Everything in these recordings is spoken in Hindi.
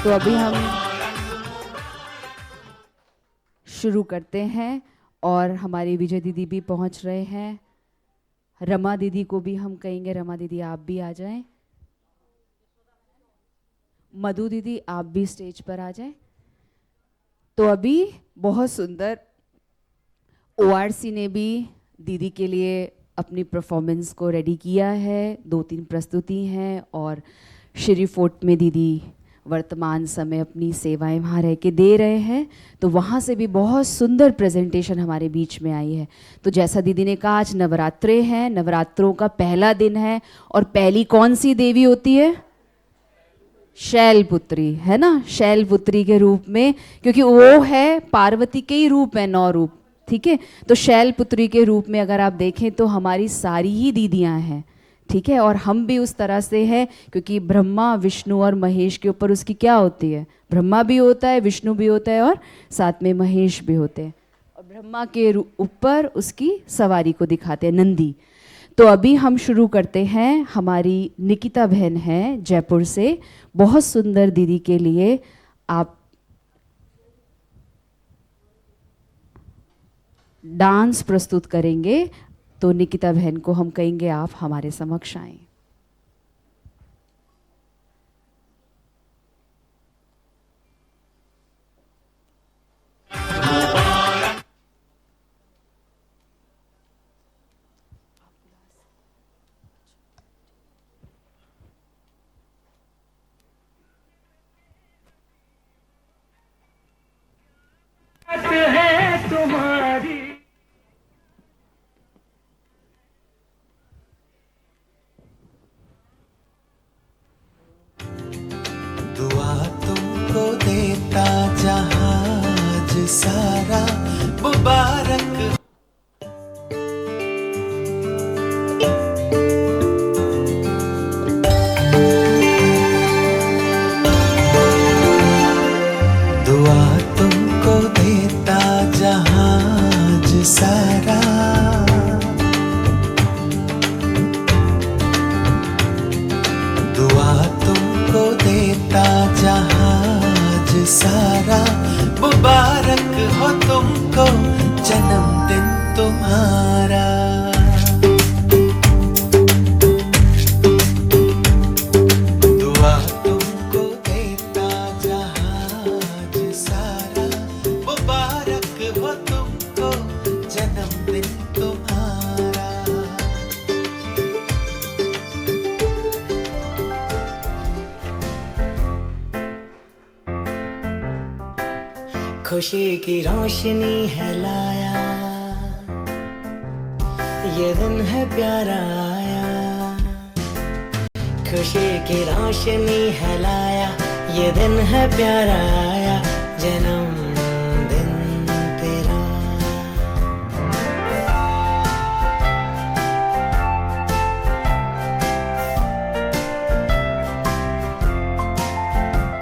तो अभी हम शुरू करते हैं और हमारी विजय दीदी भी पहुंच रहे हैं। रमा दीदी को भी हम कहेंगे, रमा दीदी आप भी आ जाएं। मधु दीदी आप भी स्टेज पर आ जाएं। तो अभी बहुत सुंदर ओआरसी ने भी दीदी के लिए अपनी परफॉर्मेंस को रेडी किया है। 2-3 प्रस्तुति हैं और श्री फोर्ट में दीदी वर्तमान समय अपनी सेवाएं वहाँ रह के दे रहे हैं, तो वहाँ से भी बहुत सुंदर प्रेजेंटेशन हमारे बीच में आई है। तो जैसा दीदी ने कहा, आज नवरात्रे हैं, नवरात्रों का पहला दिन है और पहली कौन सी देवी होती है? शैलपुत्री, है ना। शैलपुत्री के रूप में, क्योंकि वो है पार्वती के ही रूप है, 9 रूप, ठीक है। तो शैलपुत्री के रूप में अगर आप देखें तो हमारी सारी ही दीदियां हैं, ठीक है। और हम भी उस तरह से हैं, क्योंकि ब्रह्मा विष्णु और महेश के ऊपर उसकी क्या होती है? ब्रह्मा भी होता है, विष्णु भी होता है और साथ में महेश भी होते हैं। और ब्रह्मा के ऊपर उसकी सवारी को दिखाते हैं, नंदी। तो अभी हम शुरू करते हैं। हमारी निकिता बहन है जयपुर से, बहुत सुंदर दीदी के लिए आप डांस प्रस्तुत करेंगे। तो निकिता बहन को हम कहेंगे आप हमारे समक्ष आएं। दुआ तुमको देता जहाज सारा मुबारक। दुआ तुमको देता जहाज सारा, दुआ तुमको देता जहाज सारा, मुबारक हो तुमको जन्मदिन तुम्हारा। दुआ तुमको देता जहाज सारा, मुबारक हो तुमको जन्मदिन तुम्हारा। खुशी की रोशनी है लाया, ये दिन है प्यारा आया। खुशी की रोशनी है लाया, ये दिन है प्यारा आया, जन्मदिन तेरा।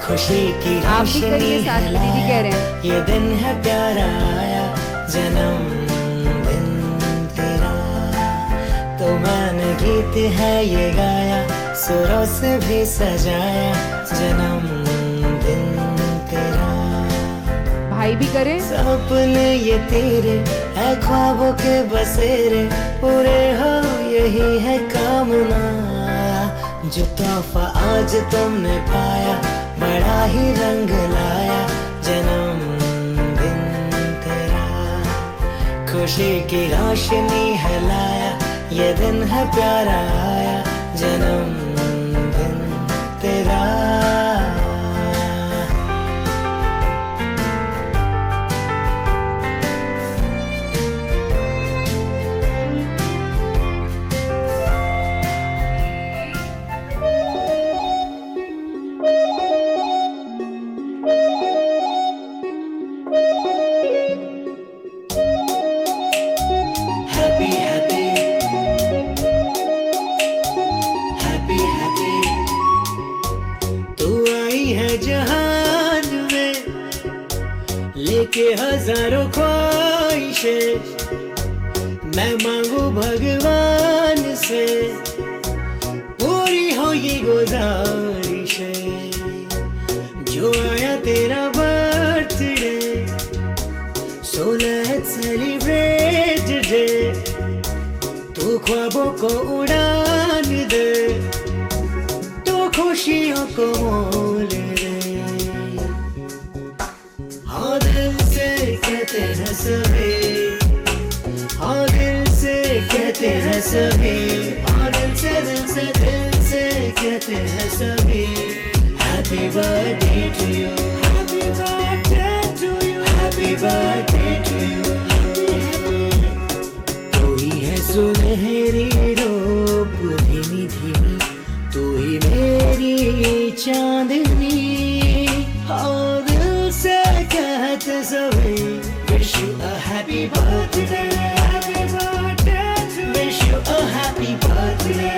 खुशी की आप भी करिए साथ में, दीदी कह रहे हैं। ये दिन है प्यारा आया, जन्मदिन तेरा। तो मैंने गीत है ये गाया, सुरों से भी सजाया, जन्मदिन तेरा। भाई भी करें। सपने ये तेरे है, ख्वाबों के बसेरे, पूरे हो यही है कामना। जो तोहफा आज तुमने पाया, बड़ा ही रंग लाया, जन्मदिन तेरा। खुशी की रोशनी है लाया, ये दिन है प्यारा आया, जन्मदिन तेरा। Happy, happy, happy, happy। तू आई है जहान में, लेके हजारों ख्वाहिशें। मैं मांगू भगवान से, पूरी हो ये गुजारिशें। जो तो आया तेरा birthday, so let's celebrate today. तू ख्वाबों को उड़ान दे, तो खुशियों को मोल दे। हाँ दिल से कहते हैं सभी, हाँ दिल से कहते हैं सभी, हाँ दिल से कहते हैं सभी। Happy birthday to you, happy birthday to you, happy birthday to you, तू ही है सुनहरी रूप धीमी धीमी, तू ही मेरी चांदनी। और दिल से कहते सभी, wish you a happy birthday, happy birthday to you, wish you a happy birthday.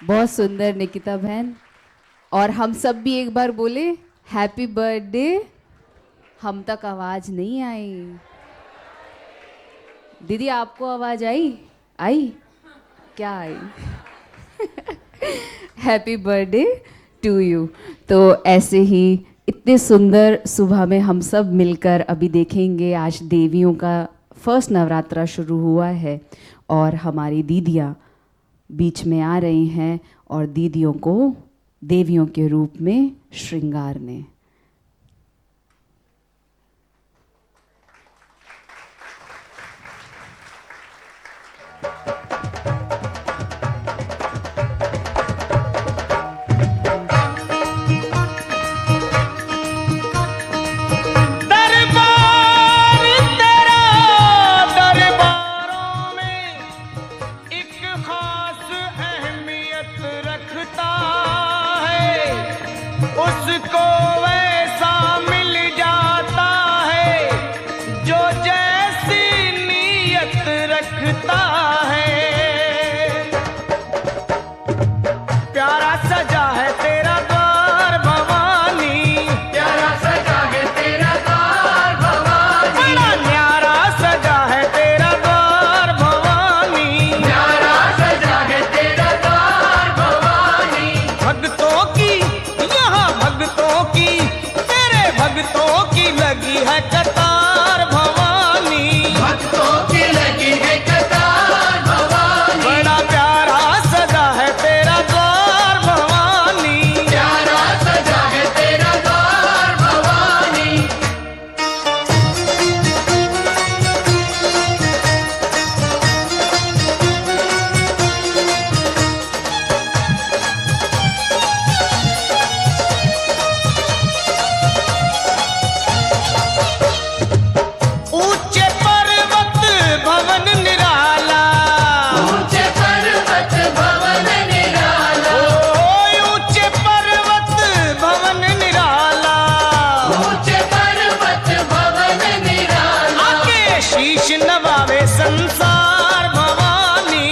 बहुत सुंदर निकिता बहन। और हम सब भी एक बार बोले हैप्पी बर्थडे। हम तक आवाज नहीं आई। दीदी आपको आवाज आई? आई? क्या आई? Happy birthday to you. तो ऐसे ही इतने सुंदर सुबह में हम सब मिलकर अभी देखेंगे। आज देवियों का फर्स्ट नवरात्रा शुरू हुआ है और हमारी दीदियाँ बीच में आ रही हैं और दीदियों को देवियों के रूप में श्रृंगारने। उसको वैसा मिल जाता है जो जैसी नीयत रखता है। प्यारा सजा है तेरा द्वार भवानी, प्यारा सजा है तेरा द्वार भवानी, बड़ा न्यारा सजा है तेरा द्वार भवानी, न्यारा सजा है तेरा द्वार भवानी। भक्तों की भक्तों की तेरे भक्तों की लगी है कतार भवानी, भक्तों की लगी है कतार भवानी। बड़ा प्यारा सजा है तेरा द्वार भवानी, प्यारा सजा है तेरा द्वार भवानी। ऊंचे पर्वत भवन निराला, ऊंचे पर्वत भवन निराला, ऊंचे पर्वत भवन निराला, ऊंचे पर्वत भवन निराला। आके शीश नवावे संसार भवानी,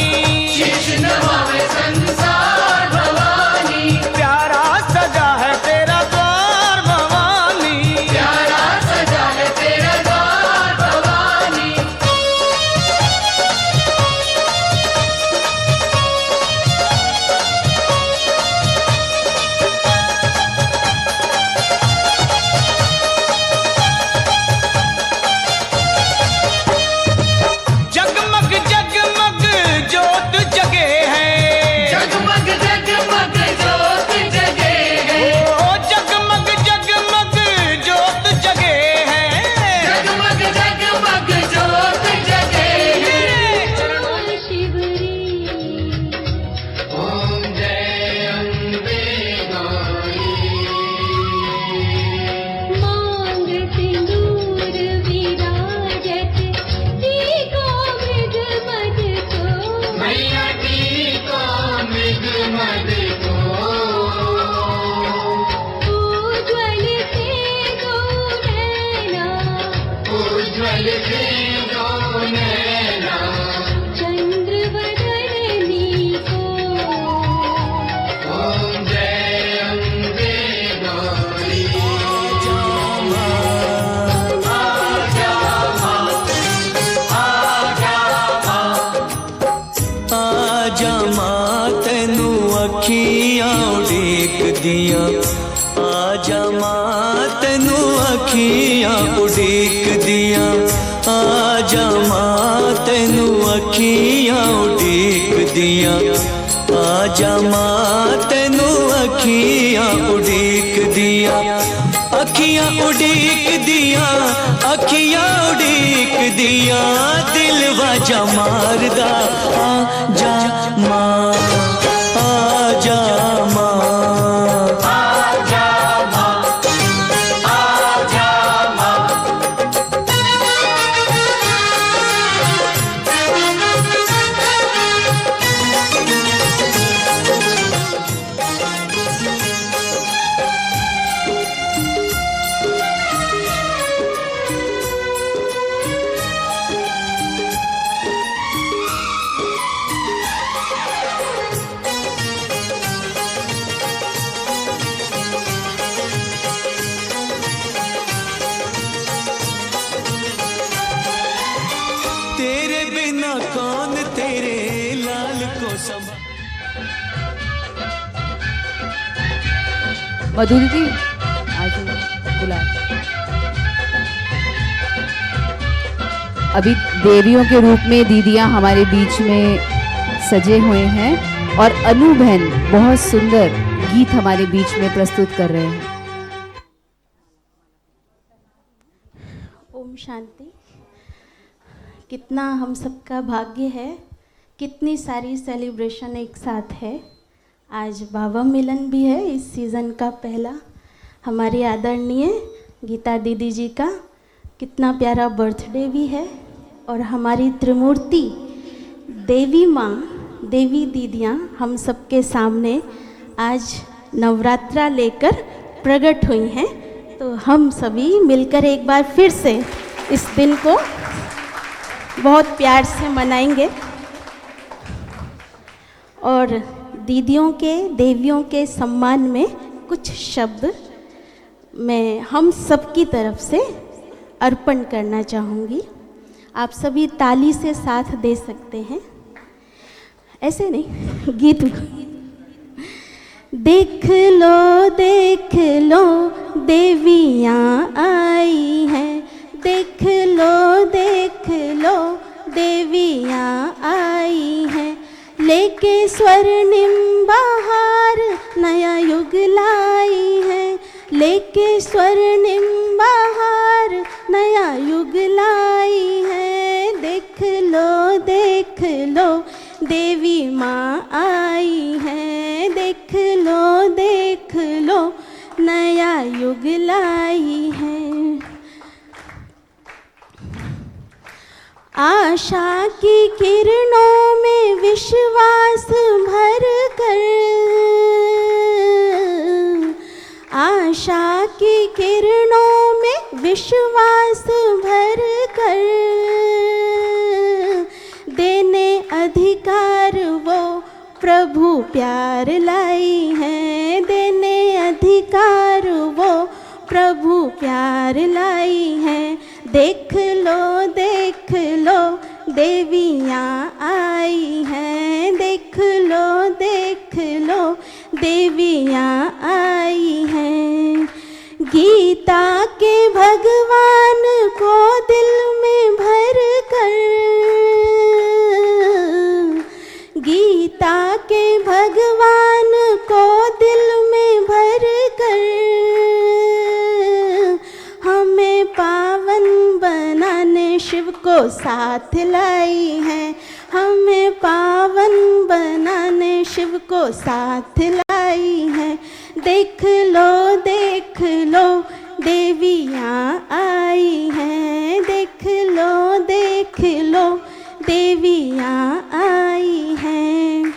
शीश नवावे संसार भवानी। प्यारा सजा है तेरा द्वार भवानी, प्यारा सजा है तेरा द्वार भवानी। चंद्रवदनी को आजा मां तेनू अखियां उड़ीक दियां, आजा मां तेनू अखियां उड़ीक दियां, आजा मां तेनू अखियां उड़ीक दियां, आजा मां तेनू अखियां उड़ीक दियां, अखियां उड़ीक दियां, अखियां उड़ीक दियां, दिल वाजा मारदा आजा मां, आजा मां, आजा मां, आजा मां। तेरे बिना कौन तेरे लाल को संभाले। मधु दीदी आज बुला। अभी देवियों के रूप में दीदियां हमारे बीच में सजे हुए हैं और अनु बहन बहुत सुंदर गीत हमारे बीच में प्रस्तुत कर रहे हैं। ओम शांति। कितना हम सबका भाग्य है, कितनी सारी सेलिब्रेशन एक साथ है। आज बाबा मिलन भी है इस सीज़न का पहला, हमारी आदरणीय गीता दीदी जी का कितना प्यारा बर्थडे भी है, और हमारी त्रिमूर्ति देवी माँ, देवी दीदियाँ हम सबके सामने आज नवरात्रा लेकर प्रकट हुई हैं। तो हम सभी मिलकर एक बार फिर से इस दिन को बहुत प्यार से मनाएंगे और दीदियों के, देवियों के सम्मान में कुछ शब्द मैं हम सबकी तरफ से अर्पण करना चाहूँगी। आप सभी ताली से साथ दे सकते हैं, ऐसे नहीं, गीत देख लो देवियाँ आई हैं, देख लो देवियाँ आई हैं, लेके स्वर्णिम बहार नया युग लाई है, लेके स्वर्णिम बहार नया युग लाई है। देख लो देवी माँ आई है, देख लो नया युग लाई है। आशा की किरणों में विश्वास भर कर, आशा की किरणों में विश्वास भर कर, देने अधिकार वो प्रभु प्यार लाई है, देने अधिकार वो प्रभु प्यार लाई है। देख लो देवियाँ आई हैं, देख लो देवियाँ आई हैं। गीता के भगवान को दिल में भर कर, गीता के भगवान को दिल में भर कर, हमें पावन बनाने शिव को साथ लाई है, हमें पावन बनाने शिव को साथ लाई है। देख लो देवियाँ आई हैं, देख लो देवियाँ आई हैं।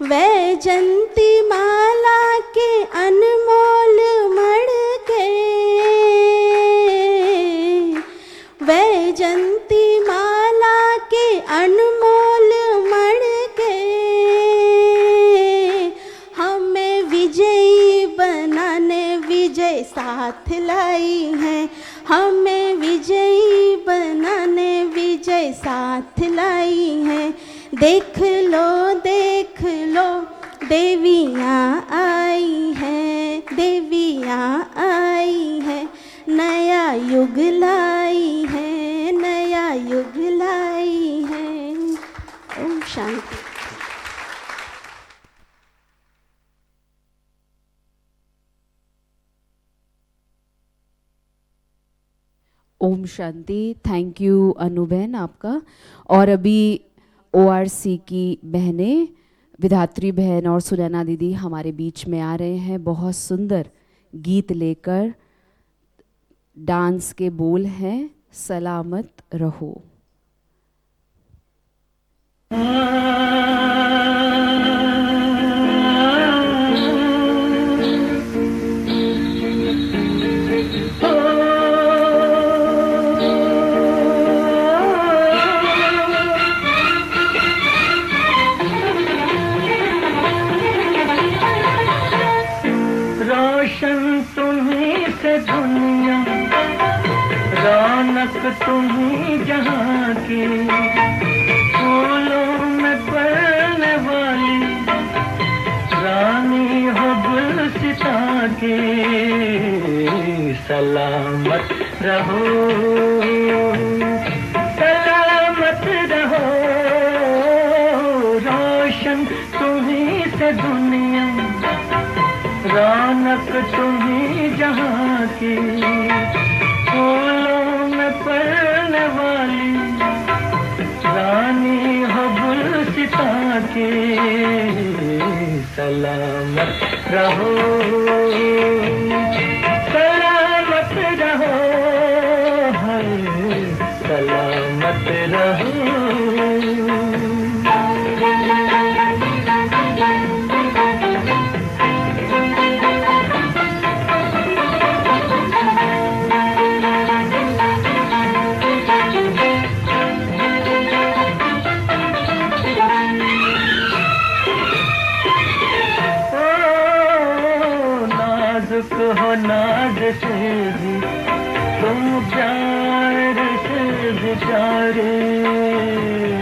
वैजंती माला के अनमोल मणके, वैजंती माला के अनमोल मण के हमें विजयी बनाने विजय साथ लाई है, हमें विजयी बनाने विजय साथ लाई है। देख लो देवियाँ आई हैं, देवियाँ आई हैं, नया युग लाई है, नया युग लाई है। ओम शांति। ओम शांति। थैंक यू अनु बहन आपका। और अभी ORC की बहनें विधात्री बहन और सुनैना दीदी हमारे बीच में आ रहे हैं, बहुत सुंदर गीत लेकर। डांस के बोल हैं सलामत रहो। रोशन तुम्हीं से दुनिया, रौनक तुम्हीं जहाँ की, फूलों में पलने वाली रानी हो गुलसिता की। सलामत रहो, सलामत रहो, रोशन तुम्हीं से दुनिया, रौनक तुम्हीं जहाँ की, फूलों में पलने वाली रानी हो गुलसिता की। सलामत रहो, सलामत रहो, हाय सलामत रहो। हो नाज से भी तुम प्यार से भी प्यारे,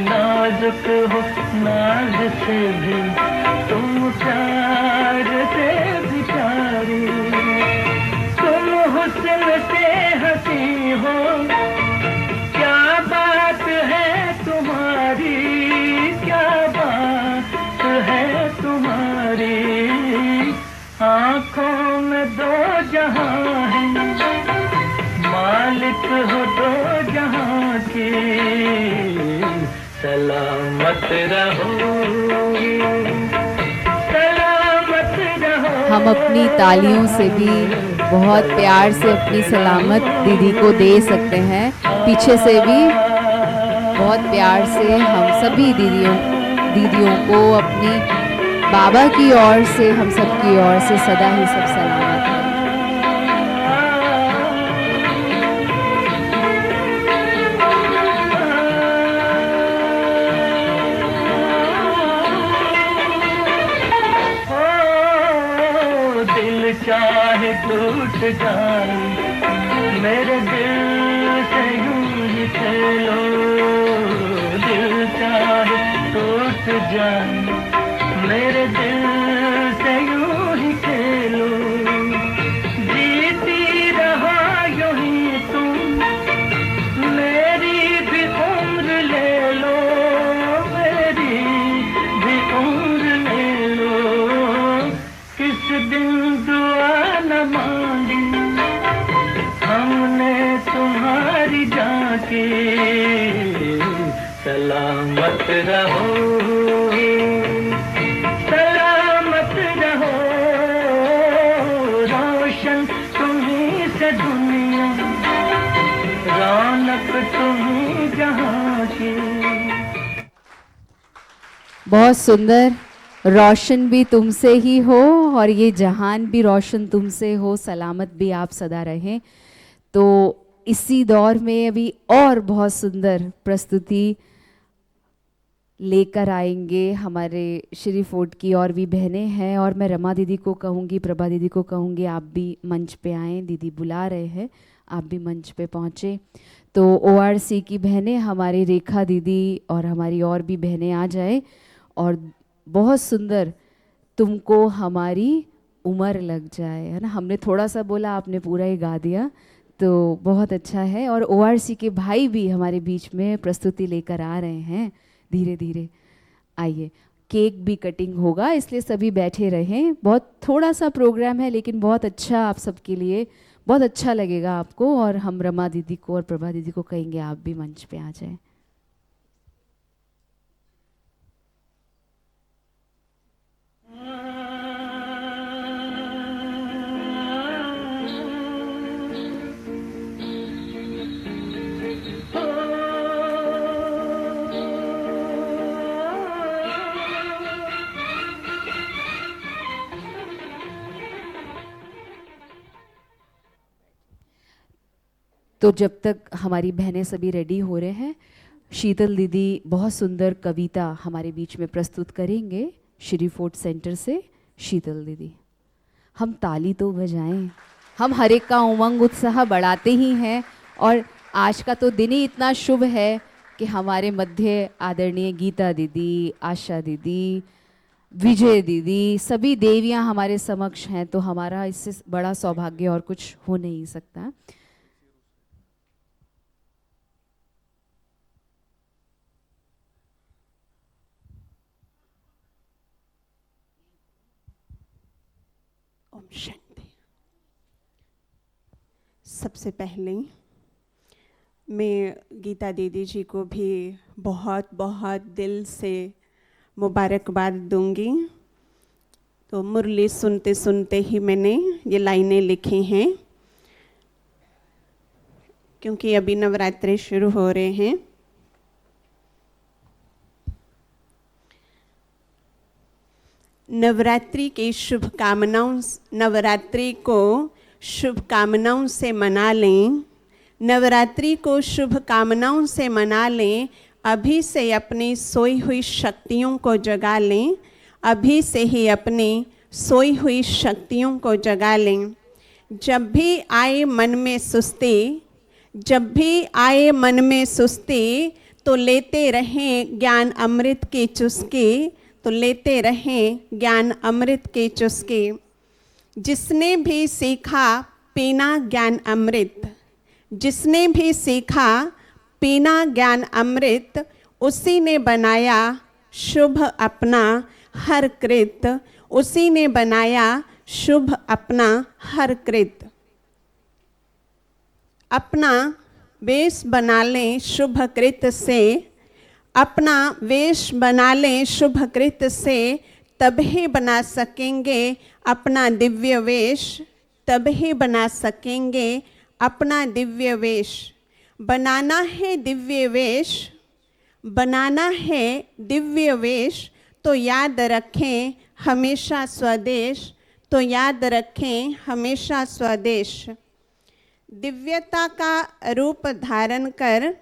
नाजुक हो नाज से भी तुम प्यार से भी प्यारे। तुम हुस्न से हंसी हो, क्या बात है तुम्हारी, क्या बात है तुम्हारी। आँखों में दो जहां है, मालिक हो दो जहां की। सलामत रहो, सलामत रहो। हम अपनी तालियों से भी बहुत प्यार से अपनी सलामत दीदी को दे सकते हैं। पीछे से भी बहुत प्यार से हम सभी दीदियों को अपनी बाबा की ओर से, हम सब की ओर से सदा ही सब सलामत है। दिल चाहे टूट जाए, मेरे दिल से यूं ही खेलो। दिल चाहे टूट जाए, मेरे दिल से यूं ही खेलो। जीती रहो यूं ही तुम, मेरी भी उम्र ले लो, मेरी भी उम्र ले लो। किस दिन दुआ न मांगी हमने तुम्हारी जाके। सलामत रहो, सलामत रहो, रोशन तुम्हीं से दुनिया, रौनक तुम्हीं जहाँ की। बहुत सुंदर। रोशन भी तुमसे ही हो और ये जहान भी रोशन तुमसे हो, सलामत भी आप सदा रहें। तो इसी दौर में अभी और बहुत सुंदर प्रस्तुति लेकर आएंगे हमारे श्री फोर्ट की और भी बहनें हैं, और मैं रमा दीदी को कहूँगी, प्रभा दीदी को कहूँगी आप भी मंच पे आएँ, दीदी बुला रहे हैं, आप भी मंच पे पहुँचे। तो ORC की बहनें हमारी रेखा दीदी और हमारी और भी बहनें आ जाए, और बहुत सुंदर तुमको हमारी उम्र लग जाए, है ना। हमने थोड़ा सा बोला, आपने पूरा ही गा दिया, तो बहुत अच्छा है। और ORC के भाई भी हमारे बीच में प्रस्तुति लेकर आ रहे हैं धीरे धीरे। आइए, केक भी कटिंग होगा, इसलिए सभी बैठे रहें। बहुत थोड़ा सा प्रोग्राम है लेकिन बहुत अच्छा आप सबके लिए, बहुत अच्छा लगेगा आपको। और हम रमा दीदी को और प्रभा दीदी को कहेंगे आप भी मंच पे आ जाएं। तो जब तक हमारी बहनें सभी रेडी हो रहे हैं, शीतल दीदी बहुत सुंदर कविता हमारे बीच में प्रस्तुत करेंगे श्री फोर्ट सेंटर से। शीतल दीदी, हम ताली तो बजाएं, हम हर एक का उमंग उत्साह बढ़ाते ही हैं। और आज का तो दिन ही इतना शुभ है कि हमारे मध्य आदरणीय गीता दीदी, आशा दीदी, विजय दीदी, सभी देवियां हमारे समक्ष हैं, तो हमारा इससे बड़ा सौभाग्य और कुछ हो नहीं सकता। ओम शांति। सबसे पहले मैं गीता दीदी जी को भी बहुत बहुत दिल से मुबारकबाद दूंगी। तो मुरली सुनते सुनते ही मैंने ये लाइनें लिखी हैं, क्योंकि अभी नवरात्रि शुरू हो रहे हैं। नवरात्रि की शुभकामनाओं, नवरात्रि को शुभकामनाओं से मना लें, नवरात्रि को शुभकामनाओं से मना लें। अभी से अपनी सोई हुई शक्तियों को जगा लें, अभी से ही अपनी सोई हुई शक्तियों को जगा लें। जब भी आए मन में सुस्ती, जब भी आए मन में सुस्ती, तो लेते रहें ज्ञान अमृत की चुस्की, तो लेते रहें ज्ञान अमृत के चुस्के। जिसने भी सीखा पीना ज्ञान अमृत, जिसने भी सीखा पीना ज्ञान अमृत, उसी ने बनाया शुभ अपना हर कृत, उसी ने बनाया शुभ अपना हर कृत। अपना वेश बना लें शुभ कृत से, अपना वेश बना लें शुभ कृत से, तभी बना सकेंगे अपना दिव्य वेश, तभी बना सकेंगे अपना दिव्य वेश। बनाना है दिव्य वेश, बनाना है दिव्य वेश, तो याद रखें हमेशा स्वदेश, तो याद रखें हमेशा स्वदेश। दिव्यता का रूप धारण कर,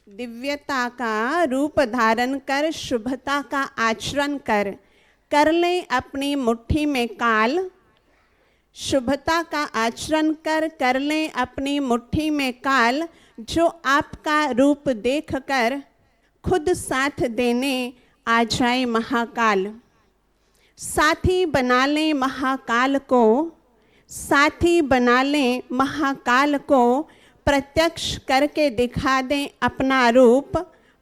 दिव्यता का रूप धारण कर, शुभता का आचरण कर, कर लें अपनी मुट्ठी में काल। शुभता का आचरण कर लें अपनी मुट्ठी में काल। जो आपका रूप देखकर खुद साथ देने आ जाए महाकाल। साथी बना लें महाकाल को, साथी बना लें महाकाल को, प्रत्यक्ष करके दिखा दें अपना रूप,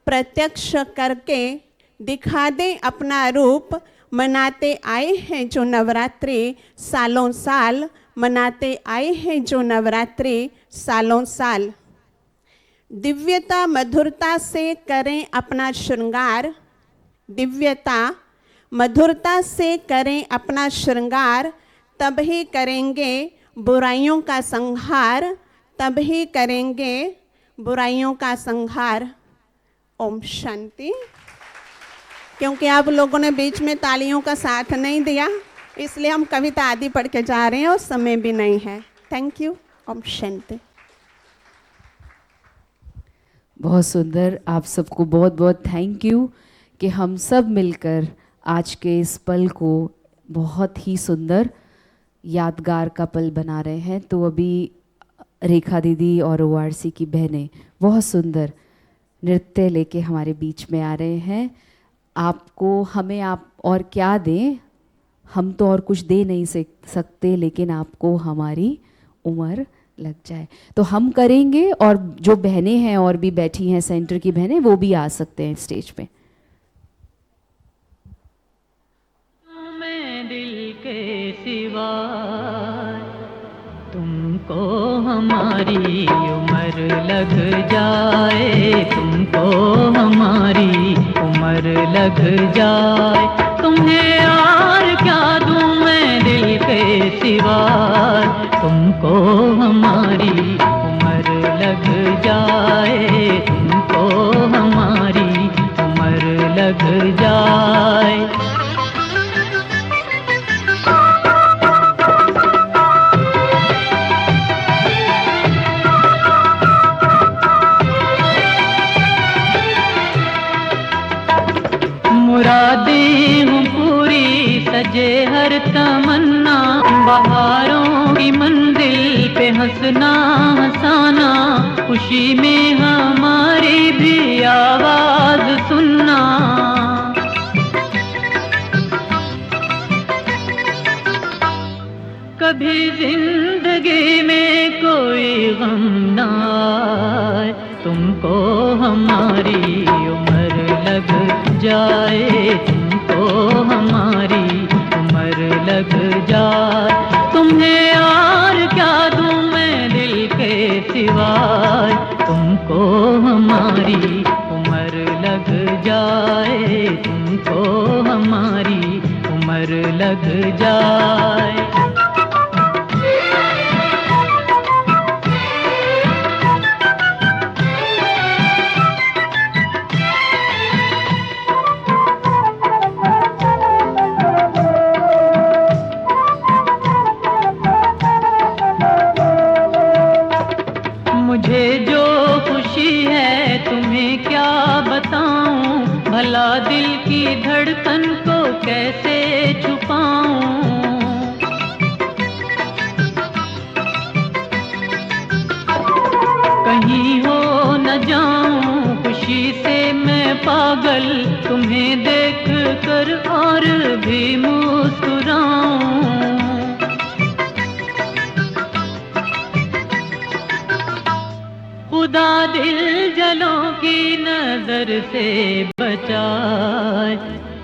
प्रत्यक्ष करके दिखा दें अपना रूप। मनाते आए हैं जो नवरात्रि सालों साल, मनाते आए हैं जो नवरात्रि सालों साल। दिव्यता मधुरता से करें अपना श्रृंगार, दिव्यता मधुरता से करें अपना श्रृंगार, तब ही करेंगे बुराइयों का संहार, तब ही करेंगे बुराइयों का संहार। ओम शांति। क्योंकि आप लोगों ने बीच में तालियों का साथ नहीं दिया, इसलिए हम कविता आदि पढ़ के जा रहे हैं और समय भी नहीं है। Thank you. ओम शांति। बहुत सुंदर। आप सबको बहुत बहुत थैंक यू कि हम सब मिलकर आज के इस पल को बहुत ही सुंदर यादगार का पल बना रहे हैं। तो अभी रेखा दीदी और ORC की बहनें बहुत सुंदर नृत्य लेके हमारे बीच में आ रहे हैं। आपको हमें आप और क्या दें, हम तो और कुछ दे नहीं सकते, लेकिन आपको हमारी उम्र लग जाए तो हम करेंगे। और जो बहनें हैं और भी बैठी हैं सेंटर की बहनें, वो भी आ सकते हैं स्टेज पे। मैं दिल के सिवा तुमको हमारी उम्र लग जाए, तुमको हमारी उम्र लग जाए। तुम्हें यार क्या दूं मैं दिल के सिवा, तुमको हमारी उम्र लग जाए, तुमको हमारी उम्र लग जाए। मुरादें हूँ पूरी सजे हर तमन्ना, बहारों की मंजिल पे हंसना हंसाना, खुशी में हमारी भी आवाज सुनना। कभी जिंदगी में कोई गम ना आए, तुमको हमारी उम्र लग जाए, तुमको हमारी उम्र लग जाए। तुम्हें यार क्या दूं मैं दिल के सिवाय, तुमको हमारी उम्र लग जाए, तुमको हमारी उम्र लग जाए। मुझे जो खुशी है तुम्हें क्या बताऊं, भला दिल की धड़कन को कैसे छुपाऊं। कहीं हो न जाऊं खुशी से मैं पागल, तुम्हें देख कर और भी मुस्कुराऊं। खुदा दिल जलों की नजर से बचाए,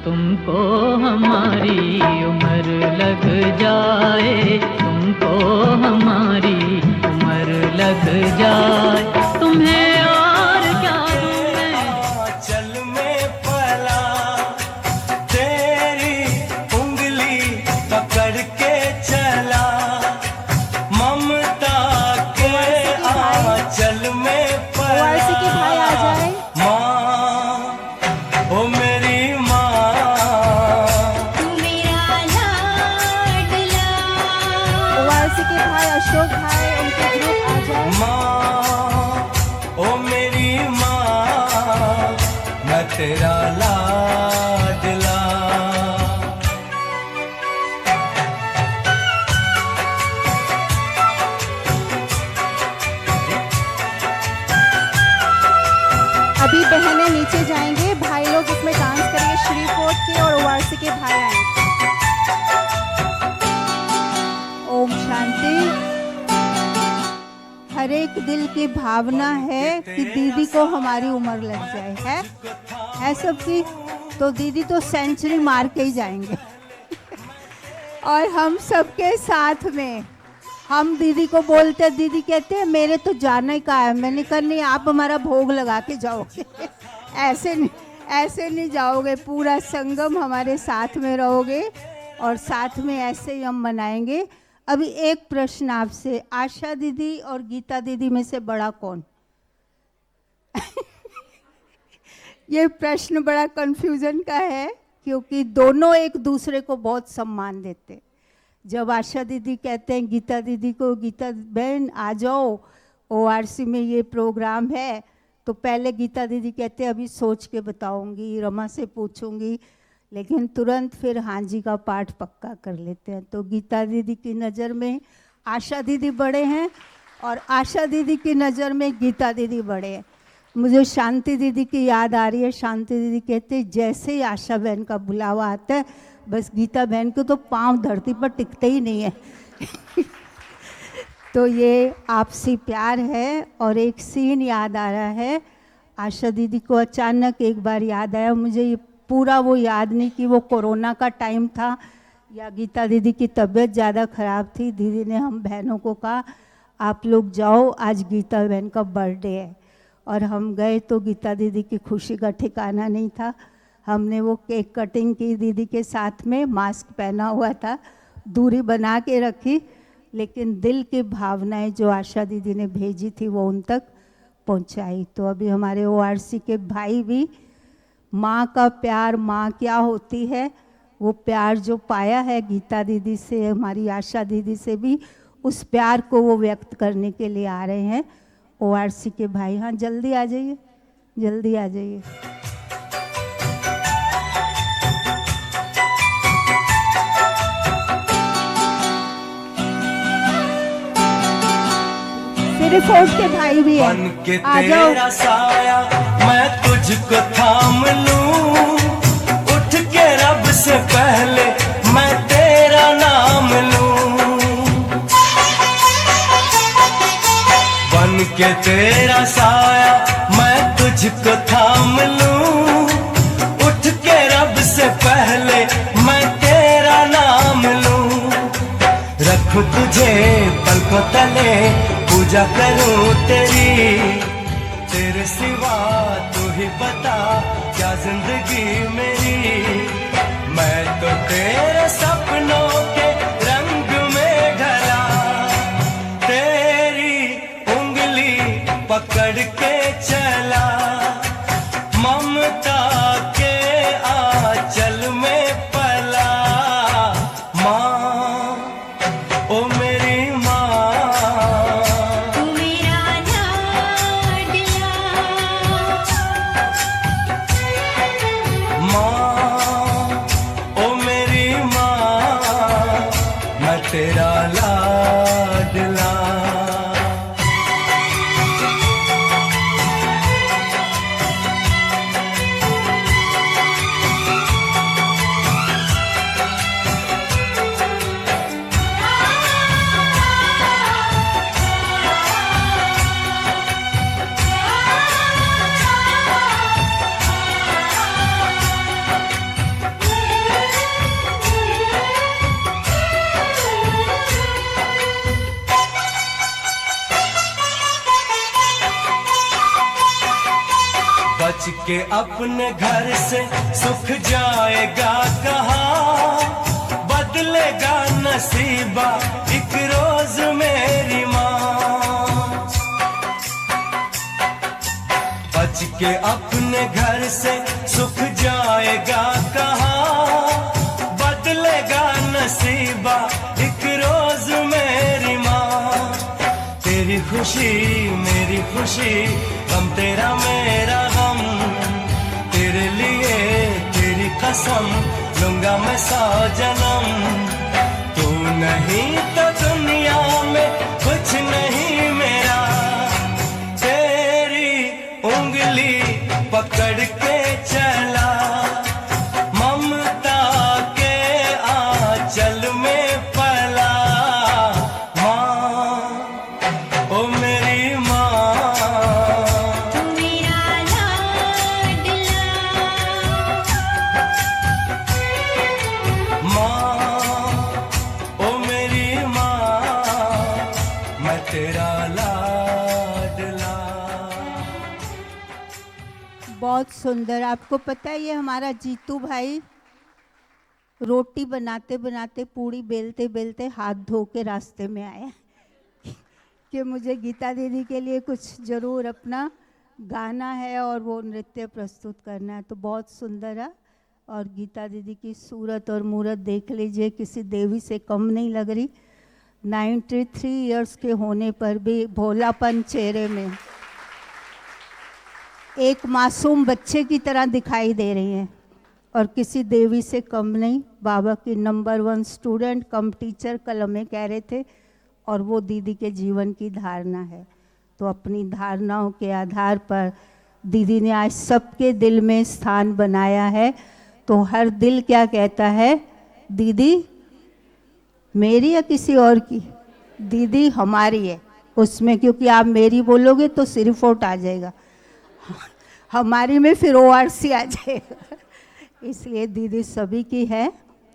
तुमको हमारी उम्र लग जाए, तुमको हमारी उम्र लग जाए। तुम्हें और क्या दूं मैं चल में पला, तेरी उंगली पकड़ के चला, ममता के आंचल में पला। ORC के भाई आ जाए। माँ ओ मेरी माँ, तू मेरा लाडला। ORC के भाई अशोक भाई, उनके ग्रुप आ जाए। माँ ओ मेरी माँ, मैं तेरा लाडला। अभी बहनें नीचे जाएंगे, भाई लोग इसमें डांस करेंगे। श्रीकोट के और ORC के भाई आएंगे। ओम शांति। हर एक दिल की भावना है कि दीदी को हमारी उम्र लग जाए, है सबकी। तो दीदी तो सेंचुरी मार के ही जाएंगे। और हम सबके साथ में हम दीदी को बोलते, दीदी कहते हैं मेरे तो जाना ही का है। मैंने कहा नहीं, आप हमारा भोग लगा के जाओगे। ऐसे नहीं जाओगे, पूरा संगम हमारे साथ में रहोगे और साथ में ऐसे ही हम मनाएंगे। अभी एक प्रश्न आपसे, आशा दीदी और गीता दीदी में से बड़ा कौन? ये प्रश्न बड़ा कंफ्यूजन का है। क्योंकि दोनों एक दूसरे को बहुत सम्मान देते। जब आशा दीदी कहते हैं गीता दीदी को, गीता बहन आ जाओ ORC में ये प्रोग्राम है, तो पहले गीता दीदी कहते अभी सोच के बताऊंगी, रमा से पूछूंगी, लेकिन तुरंत फिर हाँ जी का पाठ पक्का कर लेते हैं। तो गीता दीदी की नज़र में आशा दीदी बड़े हैं और आशा दीदी की नज़र में गीता दीदी बड़े हैं। मुझे शांति दीदी की याद आ रही है। शांति दीदी कहते जैसे ही आशा बहन का बुलावा आता है, बस गीता बहन को तो पांव धरती पर टिकते ही नहीं है। तो ये आपसी प्यार है। और एक सीन याद आ रहा है, आशा दीदी को अचानक एक बार याद आया, मुझे ये पूरा वो याद नहीं कि वो कोरोना का टाइम था या गीता दीदी की तबीयत ज़्यादा ख़राब थी। दीदी ने हम बहनों को कहा आप लोग जाओ, आज गीता बहन का बर्थडे है। और हम गए तो गीता दीदी की खुशी का ठिकाना नहीं था। हमने वो केक कटिंग की दीदी के साथ में, मास्क पहना हुआ था, दूरी बना के रखी, लेकिन दिल की भावनाएं जो आशा दीदी ने भेजी थी वो उन तक पहुंचाई। तो अभी हमारे ORC के भाई भी माँ का प्यार, माँ क्या होती है, वो प्यार जो पाया है गीता दीदी से, हमारी आशा दीदी से भी, उस प्यार को वो व्यक्त करने के लिए आ रहे हैं ORC के भाई। हाँ जल्दी आ जाइए, जल्दी आ जाइए। सिर्फ के भाई भी बन के है, आ जाओ। तेरा साया मैं तुझको थाम लूं, उठ के रब से पहले मैं तेरा नाम लूं। बन के तेरा साया मैं तुझको थाम लूं, उठ के रब से पहले मैं तेरा नाम लूं। रखूं तुझे पलकों तले, पूजा करूं तेरी, तेरे सिवा तू ही बता क्या जिंदगी मेरी। मैं तो तेरे सपनों के रंग में ढला, तेरी उंगली पकड़ के चला, ममता के आंचल में पला। माँ ओ मेरी तेरा लाडला। बच के अपने घर से सुख जाएगा कहाँ, बदलेगा नसीबा एक रोज मेरी माँ। बच के अपने घर से सुख जाएगा कहाँ, बदलेगा नसीबा एक रोज मेरी माँ। तेरी खुशी मेरी खुशी, गम तेरा मेरा गम, तेरे लिए तेरी कसम लूंगा मैं 100 जन्म। तू नहीं तो दुनिया में कुछ नहीं मेरा, तेरी उंगली पकड़ के चला, ममता के आंचल में पला। माँ ओ मेरी माँ, बहुत सुंदर। आपको पता है ये हमारा जीतू भाई रोटी बनाते बनाते, पूड़ी बेलते बेलते हाथ धो के रास्ते में आया कि मुझे गीता दीदी के लिए कुछ ज़रूर अपना गाना है और वो नृत्य प्रस्तुत करना है। तो बहुत सुंदर है और गीता दीदी की सूरत और मूरत देख लीजिए, किसी देवी से कम नहीं लग रही। 93 इयर्स के होने पर भी भोलापन चेहरे में, एक मासूम बच्चे की तरह दिखाई दे रही हैं और किसी देवी से कम नहीं। बाबा की नंबर 1 स्टूडेंट कम टीचर कल हमें कह रहे थे, और वो दीदी के जीवन की धारणा है। तो अपनी धारणाओं के आधार पर दीदी ने आज सबके दिल में स्थान बनाया है। तो हर दिल क्या कहता है, दीदी मेरी या किसी और की? दीदी हमारी है उसमें, क्योंकि आप मेरी बोलोगे तो सिर्फ वोट आ जाएगा, हमारी में फिर ORC आ जाएगा। इसलिए दीदी सभी की है।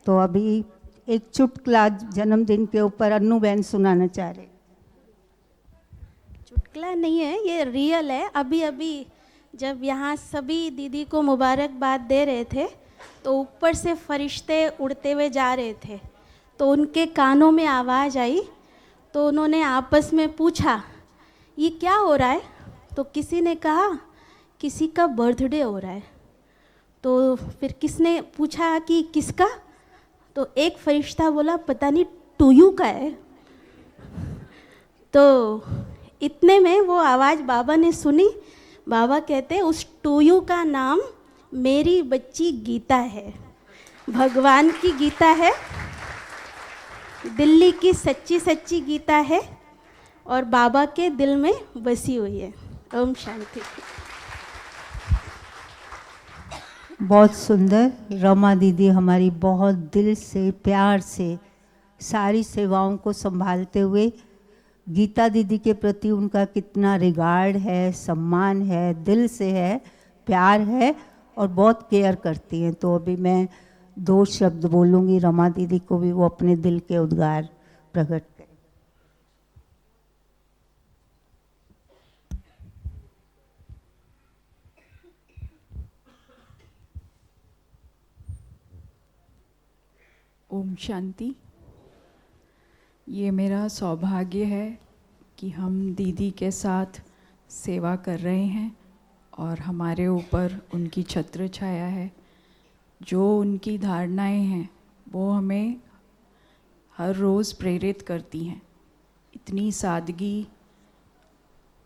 तो अभी एक चुटकुला जन्मदिन के ऊपर अन्नू बहन सुनाना चाह रहे। चुटकुला नहीं है, ये रियल है। अभी अभी जब यहाँ सभी दीदी को मुबारकबाद दे रहे थे तो ऊपर से फरिश्ते उड़ते हुए जा रहे थे, तो उनके कानों में आवाज़ आई। तो उन्होंने आपस में पूछा ये क्या हो रहा है? तो किसी ने कहा किसी का बर्थडे हो रहा है। तो फिर किसने पूछा कि किसका? तो एक फरिश्ता बोला पता नहीं टूयू का है। तो इतने में वो आवाज़ बाबा ने सुनी। बाबा कहते उस टूयू का नाम मेरी बच्ची गीता है, भगवान की गीता है, दिल्ली की सच्ची सच्ची गीता है और बाबा के दिल में बसी हुई है। ओम शांति। बहुत सुंदर। रमा दीदी हमारी बहुत दिल से प्यार से सारी सेवाओं को संभालते हुए, गीता दीदी के प्रति उनका कितना रिगार्ड है, सम्मान है, दिल से है, प्यार है और बहुत केयर करती हैं। तो अभी मैं 2 शब्द बोलूँगी, रमा दीदी को भी वो अपने दिल के उद्गार प्रकट करें। ओम शांति। ये मेरा सौभाग्य है कि हम दीदी के साथ सेवा कर रहे हैं और हमारे ऊपर उनकी छत्र छाया है। जो उनकी धारणाएं हैं वो हमें हर रोज़ प्रेरित करती हैं। इतनी सादगी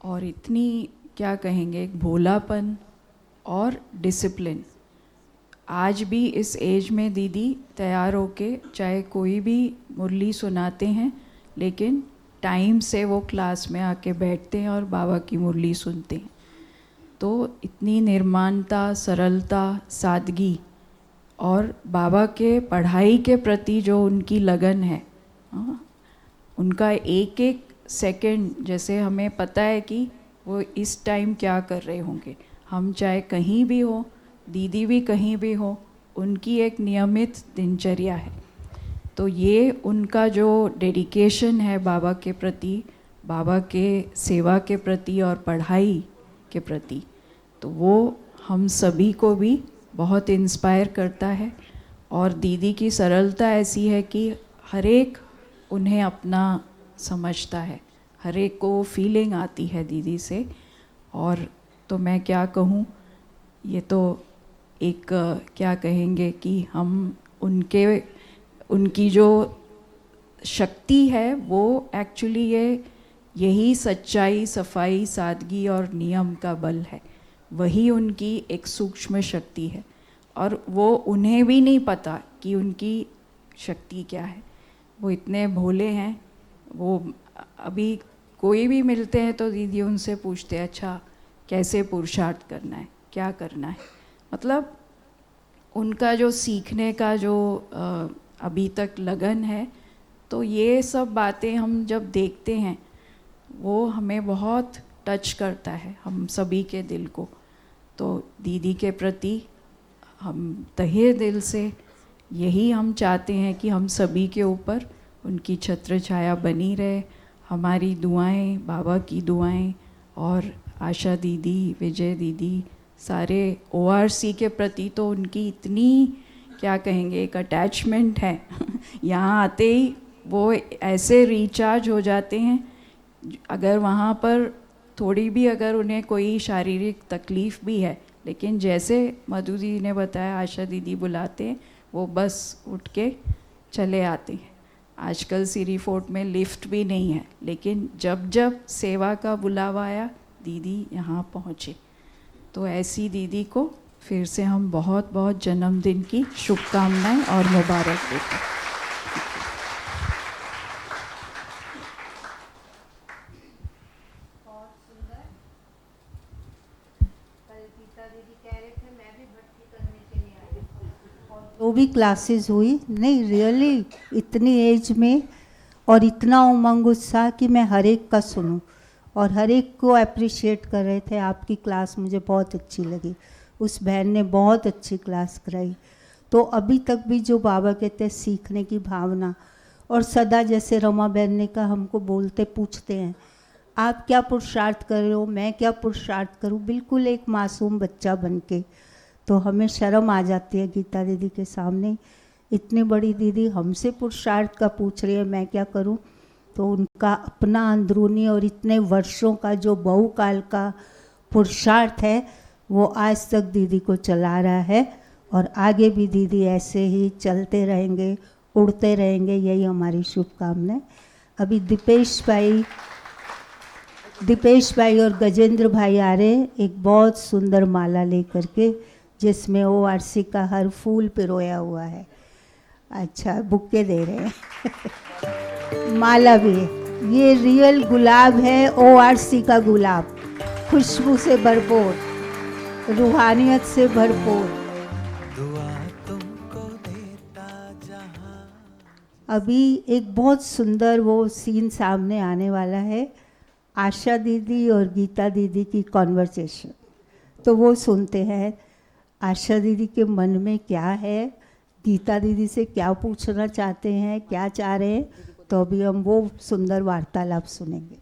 और इतनी क्या कहेंगे, एक भोलापन और डिसिप्लिन। आज भी इस एज में दीदी तैयार होके चाहे कोई भी मुरली सुनाते हैं, लेकिन टाइम से वो क्लास में आके बैठते हैं और बाबा की मुरली सुनते हैं। तो इतनी निर्माणता, सरलता, सादगी और बाबा के पढ़ाई के प्रति जो उनकी लगन है, उनका एक एक सेकंड, जैसे हमें पता है कि वो इस टाइम क्या कर रहे होंगे। हम चाहे कहीं भी हो, दीदी भी कहीं भी हो, उनकी एक नियमित दिनचर्या है। तो ये उनका जो डेडिकेशन है बाबा के प्रति, बाबा के सेवा के प्रति और पढ़ाई के प्रति, तो वो हम सभी को भी बहुत इंस्पायर करता है। और दीदी की सरलता ऐसी है कि हर एक उन्हें अपना समझता है, हर एक को फीलिंग आती है दीदी से। और तो मैं क्या कहूँ, ये तो एक क्या कहेंगे कि हम उनकी जो शक्ति है वो एक्चुअली यही सच्चाई, सफाई, सादगी और नियम का बल है। वही उनकी एक सूक्ष्म शक्ति है और वो उन्हें भी नहीं पता कि उनकी शक्ति क्या है। वो इतने भोले हैं। वो अभी कोई भी मिलते हैं तो दीदी उनसे पूछते हैं, अच्छा कैसे पुरुषार्थ करना है, क्या करना है। मतलब उनका जो सीखने का जो अभी तक लगन है, तो ये सब बातें हम जब देखते हैं वो हमें बहुत टच करता है, हम सभी के दिल को। तो दीदी के प्रति हम तहे दिल से यही हम चाहते हैं कि हम सभी के ऊपर उनकी छत्र छाया बनी रहे। हमारी दुआएं, बाबा की दुआएं और आशा दीदी, विजय दीदी, सारे ORC के प्रति तो उनकी इतनी क्या कहेंगे एक अटैचमेंट है यहाँ आते ही वो ऐसे रिचार्ज हो जाते हैं। अगर वहाँ पर थोड़ी भी अगर उन्हें कोई शारीरिक तकलीफ़ भी है, लेकिन जैसे मधु दीदी ने बताया, आशा दीदी बुलाते हैं, वो बस उठ के चले आते हैं। आजकल सीरी फोर्ट में लिफ्ट भी नहीं है, लेकिन जब जब सेवा का बुलावा आया, दीदी यहाँ पहुँचे। तो ऐसी दीदी को फिर से हम बहुत बहुत जन्मदिन की शुभकामनाएं और मुबारक देते हैं। जो भी क्लासेस हुई, नहीं रियली इतनी एज में और इतना उमंग उत्साह कि मैं हर एक का सुनूं और हर एक को अप्रिशिएट कर रहे थे। आपकी क्लास मुझे बहुत अच्छी लगी, उस बहन ने बहुत अच्छी क्लास कराई। तो अभी तक भी जो बाबा कहते हैं सीखने की भावना, और सदा जैसे रमा बहन ने कहा, हमको बोलते पूछते हैं आप क्या पुरुषार्थ कर रहे हो, मैं क्या पुरुषार्थ करूं, बिल्कुल एक मासूम बच्चा बन के। तो हमें शर्म आ जाती है गीता दीदी के सामने, इतनी बड़ी दीदी हमसे पुरुषार्थ का पूछ रही है, मैं क्या करूं। तो उनका अपना अंदरूनी और इतने वर्षों का जो बहुकाल का पुरुषार्थ है, वो आज तक दीदी को चला रहा है और आगे भी दीदी ऐसे ही चलते रहेंगे, उड़ते रहेंगे, यही हमारी शुभकामनाएं। अभी दीपेश भाई और गजेंद्र भाई आ रहे हैं एक बहुत सुंदर माला लेकर के, जिसमें ORC का हर फूल पिरोया हुआ है। अच्छा, बुक्के दे रहे हैं माला भी है, ये रियल गुलाब है, ORC का गुलाब, खुशबू से भरपूर, रूहानियत से भरपूर। अभी एक बहुत सुंदर वो सीन सामने आने वाला है, आशा दीदी और गीता दीदी की कॉन्वर्सेशन। तो वो सुनते हैं आशा दीदी के मन में क्या है, गीता दीदी से क्या पूछना चाहते हैं, क्या चाह रहे हैं। तो अभी हम वो सुंदर वार्तालाप सुनेंगे।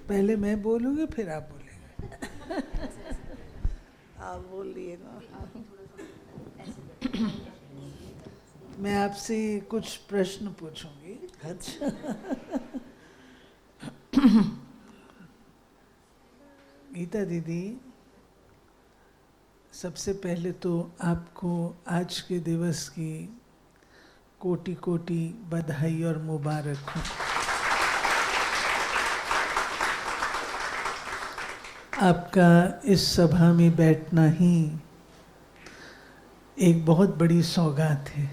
पहले मैं बोलूँगी फिर आप बोलेंगे। आप बोलिए ना। मैं आपसे कुछ प्रश्न पूछूंगी। अच्छा। गीता दीदी, सबसे पहले तो आपको आज के दिवस की कोटि कोटि बधाई और मुबारक हो। आपका इस सभा में बैठना ही एक बहुत बड़ी सौगात है।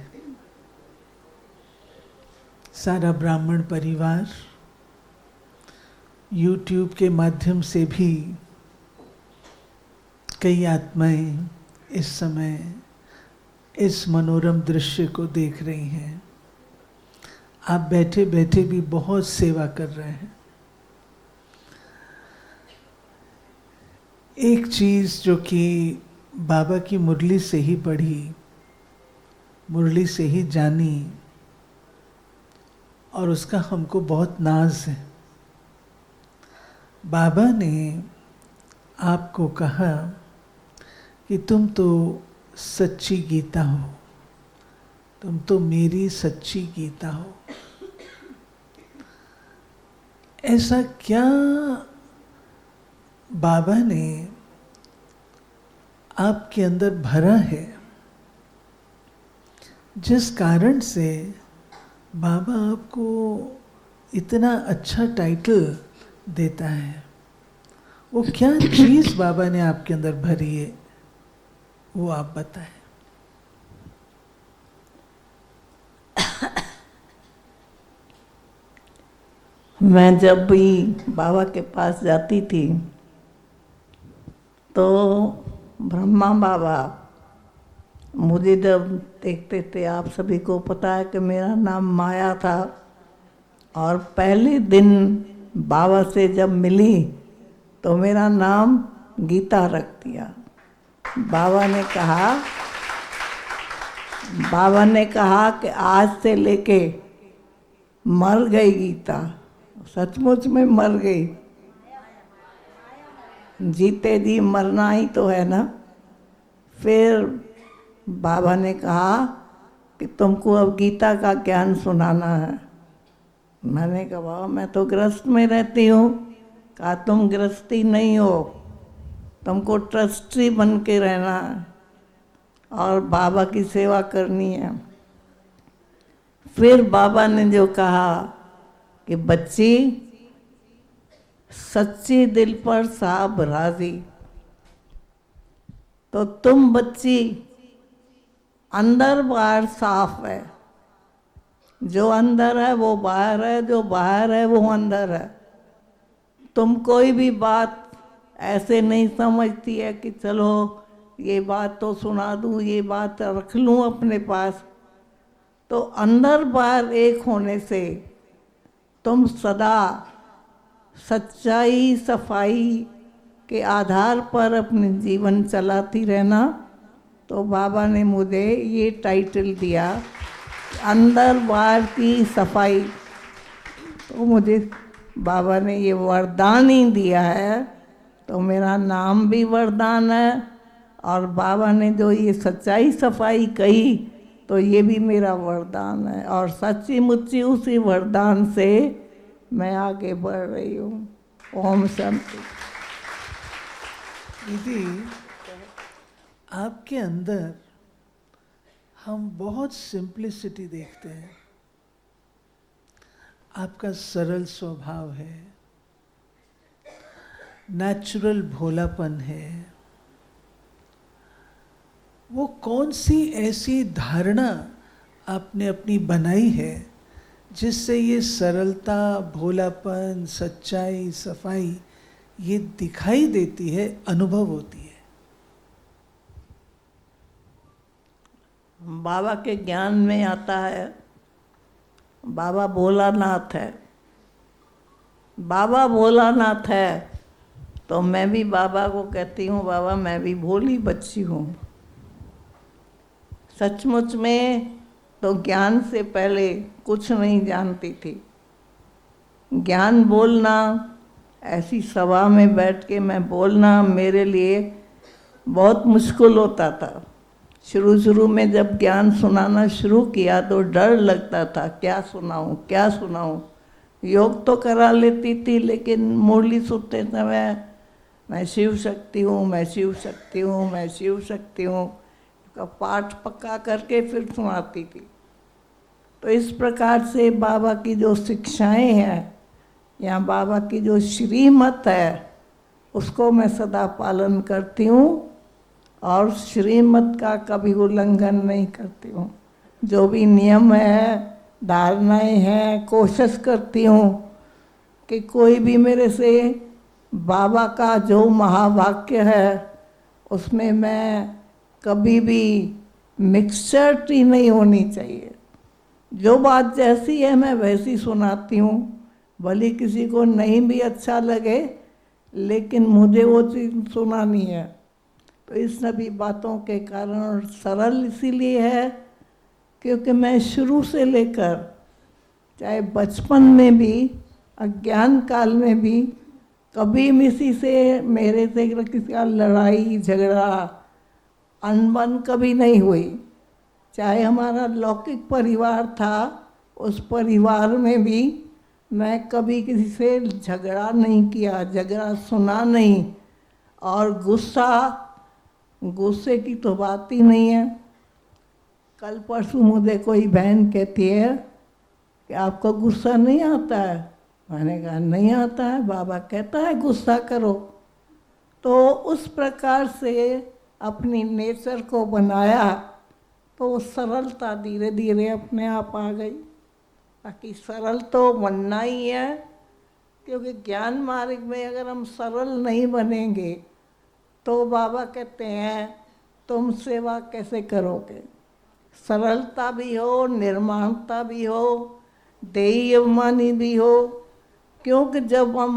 सारा ब्राह्मण परिवार YouTube के माध्यम से भी कई आत्माएं इस समय इस मनोरम दृश्य को देख रही हैं। आप बैठे बैठे भी बहुत सेवा कर रहे हैं। एक चीज़ जो कि बाबा की मुरली से ही पढ़ी, मुरली से ही जानी, और उसका हमको बहुत नाज है। बाबा ने आपको कहा कि तुम तो सच्ची गीता हो, तुम तो मेरी सच्ची गीता हो। ऐसा क्या बाबा ने आपके अंदर भरा है जिस कारण से बाबा आपको इतना अच्छा टाइटल देता है? वो क्या चीज़ बाबा ने आपके अंदर भरी है, वो आप बताएं। मैं जब भी बाबा के पास जाती थी तो ब्रह्मा बाबा मुझे जब देखते थे, आप सभी को पता है कि मेरा नाम माया था, और पहले दिन बाबा से जब मिली तो मेरा नाम गीता रख दिया। बाबा ने कहा बाबा ने कहा कि आज से लेके मर गई गीता। सचमुच में मर गई। जीते जी मरना ही तो है ना। फिर बाबा ने कहा कि तुमको अब गीता का ज्ञान सुनाना है। मैंने कहा बाबा मैं तो गृहस्थ में रहती हूँ। कहा तुम गृहस्थी नहीं हो, तुमको ट्रस्टी बन के रहना है और बाबा की सेवा करनी है। फिर बाबा ने जो कहा कि बच्ची, सच्ची दिल पर साहब राजी। तो तुम बच्ची अंदर बाहर साफ है। जो अंदर है वो बाहर है, जो बाहर है वो अंदर है। तुम कोई भी बात ऐसे नहीं समझती है कि चलो ये बात तो सुना दूँ, ये बात रख लूँ अपने पास। तो अंदर बाहर एक होने से तुम सदा सच्चाई सफाई के आधार पर अपने जीवन चलाती रहना। तो बाबा ने मुझे ये टाइटल दिया, अंदर बाहर की सफाई। तो मुझे बाबा ने ये वरदान ही दिया है। तो मेरा नाम भी वरदान है और बाबा ने जो ये सच्चाई सफाई कही तो ये भी मेरा वरदान है। और सच्ची मुच्ची उसी वरदान से मैं आगे बढ़ रही हूँ। ओम शांति। दीदी, आपके अंदर हम बहुत सिंप्लिसिटी देखते हैं। आपका सरल स्वभाव है, नेचुरल भोलापन है। वो कौन सी ऐसी धारणा आपने अपनी बनाई है जिससे ये सरलता, भोलापन, सच्चाई, सफाई ये दिखाई देती है, अनुभव होती है? बाबा के ज्ञान में आता है। बाबा भोलानाथ है। बाबा भोलानाथ है तो मैं भी बाबा को कहती हूँ बाबा मैं भी भोली बच्ची हूँ। सचमुच में तो ज्ञान से पहले कुछ नहीं जानती थी। ज्ञान बोलना, ऐसी सभा में बैठ के मैं बोलना मेरे लिए बहुत मुश्किल होता था। शुरू में जब ज्ञान सुनाना शुरू किया तो डर लगता था, क्या सुनाऊं क्या सुनाऊं। योग तो करा लेती थी लेकिन मुरली सुनते समय मैं शिव शक्ति हूँ, मैं शिव शक्ति हूँ, मैं शिव शक्ति हूँ का पाठ पक्का करके फिर सुनाती थी। तो इस प्रकार से बाबा की जो शिक्षाएं हैं या बाबा की जो श्रीमत है उसको मैं सदा पालन करती हूँ और श्रीमत का कभी उल्लंघन नहीं करती हूँ। जो भी नियम है, धारणाएं हैं, कोशिश करती हूँ कि कोई भी मेरे से बाबा का जो महावाक्य है उसमें मैं कभी भी मिक्सचरिटी नहीं होनी चाहिए। जो बात जैसी है मैं वैसी सुनाती हूँ, भले किसी को नहीं भी अच्छा लगे लेकिन मुझे वो चीज़ सुनानी है। तो इस सभी बातों के कारण सरल इसीलिए है क्योंकि मैं शुरू से लेकर चाहे बचपन में भी अज्ञान काल में भी कभी किसी से मेरे से किसी का लड़ाई झगड़ा अनबन कभी नहीं हुई। चाहे हमारा लौकिक परिवार था उस परिवार में भी मैं कभी किसी से झगड़ा नहीं किया, झगड़ा सुना नहीं। और गुस्से की तो बात ही नहीं है। कल परसों मुझे कोई बहन कहती है कि आपको गुस्सा नहीं आता है। मैंने कहा नहीं आता है, बाबा कहता है गुस्सा करो। तो उस प्रकार से अपनी नेचर को बनाया तो वो सरलता धीरे धीरे अपने आप आ गई। बाकी सरल तो बनना ही है क्योंकि ज्ञान मार्ग में अगर हम सरल नहीं बनेंगे तो बाबा कहते हैं तुम सेवा कैसे करोगे। सरलता भी हो, निर्माणता भी हो, देही अभिमानी भी हो। क्योंकि जब हम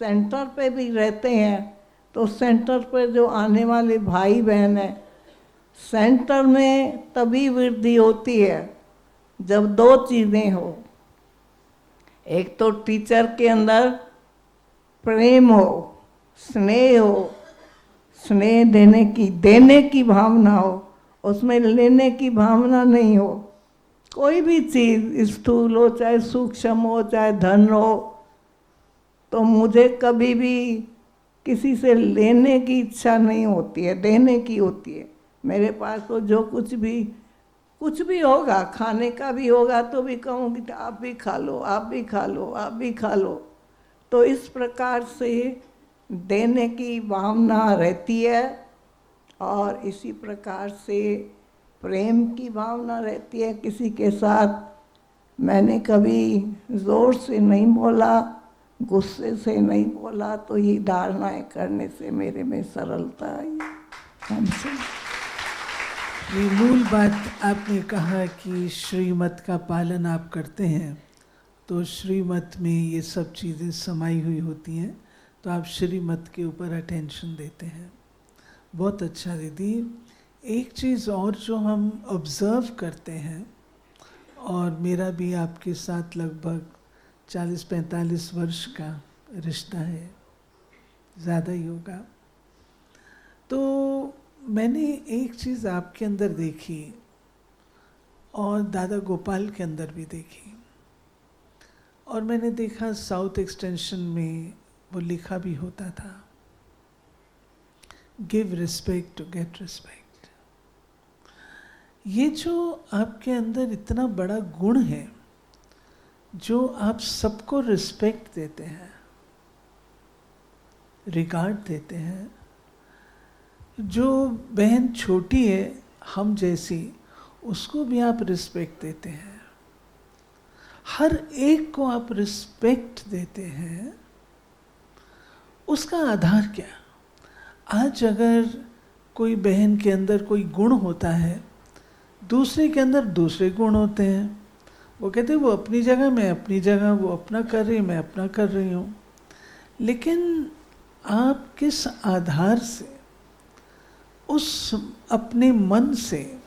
सेंटर पे भी रहते हैं तो सेंटर पर जो आने वाले भाई बहन हैं सेंटर में तभी वृद्धि होती है जब दो चीज़ें हो। एक तो टीचर के अंदर प्रेम हो, स्नेह हो, स्नेह देने की भावना हो, उसमें लेने की भावना नहीं हो। कोई भी चीज़ स्थूल हो चाहे सूक्ष्म हो चाहे धन हो, तो मुझे कभी भी किसी से लेने की इच्छा नहीं होती है, देने की होती है। मेरे पास तो जो कुछ भी होगा, खाने का भी होगा तो भी कहूँगी तो आप भी खा लो, आप भी खा लो, आप भी खा लो। तो इस प्रकार से देने की भावना रहती है और इसी प्रकार से प्रेम की भावना रहती है किसी के साथ। मैंने कभी ज़ोर से नहीं बोला, गुस्से से नहीं बोला, तो ये धारणाएं करने से मेरे में सरलता आई हमसे। ये मूल बात आपने कहा कि श्रीमत का पालन आप करते हैं, तो श्रीमत में ये सब चीज़ें समाई हुई होती हैं, तो आप श्रीमत के ऊपर अटेंशन देते हैं। बहुत अच्छा दीदी। एक चीज़ और जो हम ऑब्ज़र्व करते हैं, और मेरा भी आपके साथ लगभग 40-45 वर्ष का रिश्ता है, ज़्यादा ही होगा, तो मैंने एक चीज़ आपके अंदर देखी और दादा गोपाल के अंदर भी देखी, और मैंने देखा साउथ एक्सटेंशन में वो लिखा भी होता था, give respect to get respect. ये जो आपके अंदर इतना बड़ा गुण है, जो आप सबको रिस्पेक्ट देते हैं, रिगार्ड देते हैं, जो बहन छोटी है हम जैसी, उसको भी आप रिस्पेक्ट देते हैं, हर एक को आप रिस्पेक्ट देते हैं, उसका आधार क्या? आज अगर कोई बहन के अंदर कोई गुण होता है, दूसरे के अंदर दूसरे गुण होते हैं, वो कहते हैं वो अपनी जगह, मैं अपनी जगह, वो अपना कर रही, मैं अपना कर रही हूँ, लेकिन आप किस आधार से, उस अपने मन से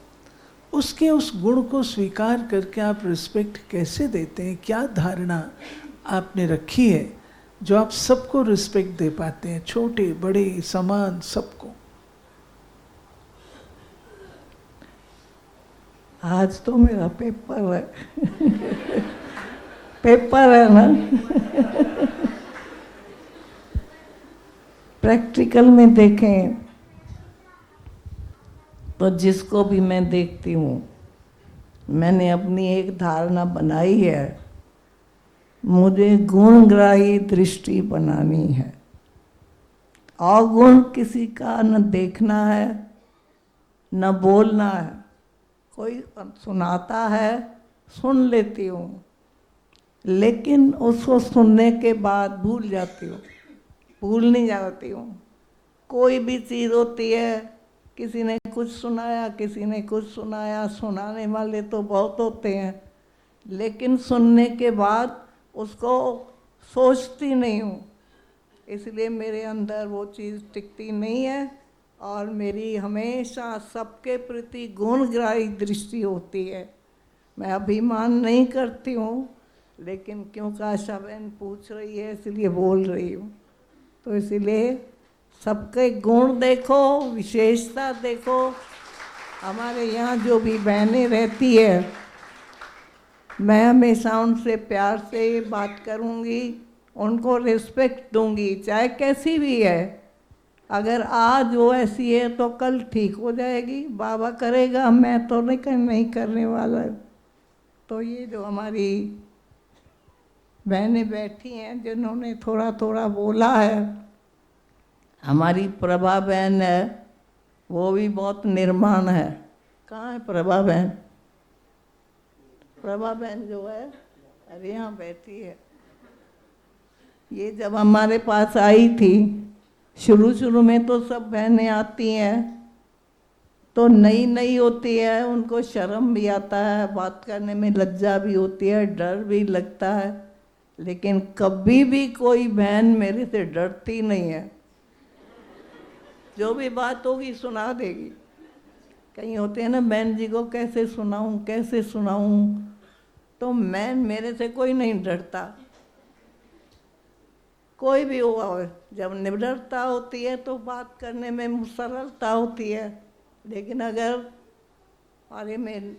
उसके उस गुण को स्वीकार करके आप रिस्पेक्ट कैसे देते हैं? क्या धारणा आपने रखी है जो आप सबको रिस्पेक्ट दे पाते हैं, छोटे बड़े समान सबको? आज तो मेरा पेपर है पेपर है ना प्रैक्टिकल में देखें तो जिसको भी मैं देखती हूँ, मैंने अपनी एक धारणा बनाई है, मुझे गुणग्राही दृष्टि बनानी है। अवगुण किसी का न देखना है न बोलना है। कोई सुनाता है, सुन लेती हूँ, लेकिन उसको सुनने के बाद भूल जाती हूँ, भूल नहीं जाती हूँ। कोई भी चीज़ होती है, किसी ने कुछ सुनाया, किसी ने कुछ सुनाया, सुनाने वाले तो बहुत होते हैं, लेकिन सुनने के बाद उसको सोचती नहीं हूँ, इसलिए मेरे अंदर वो चीज़ टिकती नहीं है और मेरी हमेशा सबके प्रति गुणग्राही दृष्टि होती है। मैं अभिमान नहीं करती हूँ, लेकिन क्योंकि आशा बहन पूछ रही है इसलिए बोल रही हूँ। तो इसीलिए सबके गुण देखो, विशेषता देखो। हमारे यहाँ जो भी बहनें रहती है, मैं हमेशा उनसे प्यार से बात करूँगी, उनको रिस्पेक्ट दूँगी, चाहे कैसी भी है। अगर आज वो ऐसी है तो कल ठीक हो जाएगी, बाबा करेगा, मैं तो नहीं करने वाला। तो ये जो हमारी बहनें बैठी हैं जिन्होंने थोड़ा थोड़ा बोला है, हमारी प्रभा बहन है, वो भी बहुत निर्माण है। कहाँ है प्रभा बहन? प्रभा बहन जो है, अरे यहाँ बैठी है। ये जब हमारे पास आई थी, शुरू में तो सब बहनें आती हैं तो नई नई होती है, उनको शर्म भी आता है, बात करने में लज्जा भी होती है, डर भी लगता है, लेकिन कभी भी कोई बहन मेरे से डरती नहीं है। जो भी बात होगी सुना देगी, कहीं होते हैं ना बहन जी को कैसे सुनाऊं कैसे सुनाऊं, तो मेरे से कोई नहीं डरता, कोई भी हुआ हो। जब निडरता होती है तो बात करने में सरलता होती है, लेकिन अगर हमारे में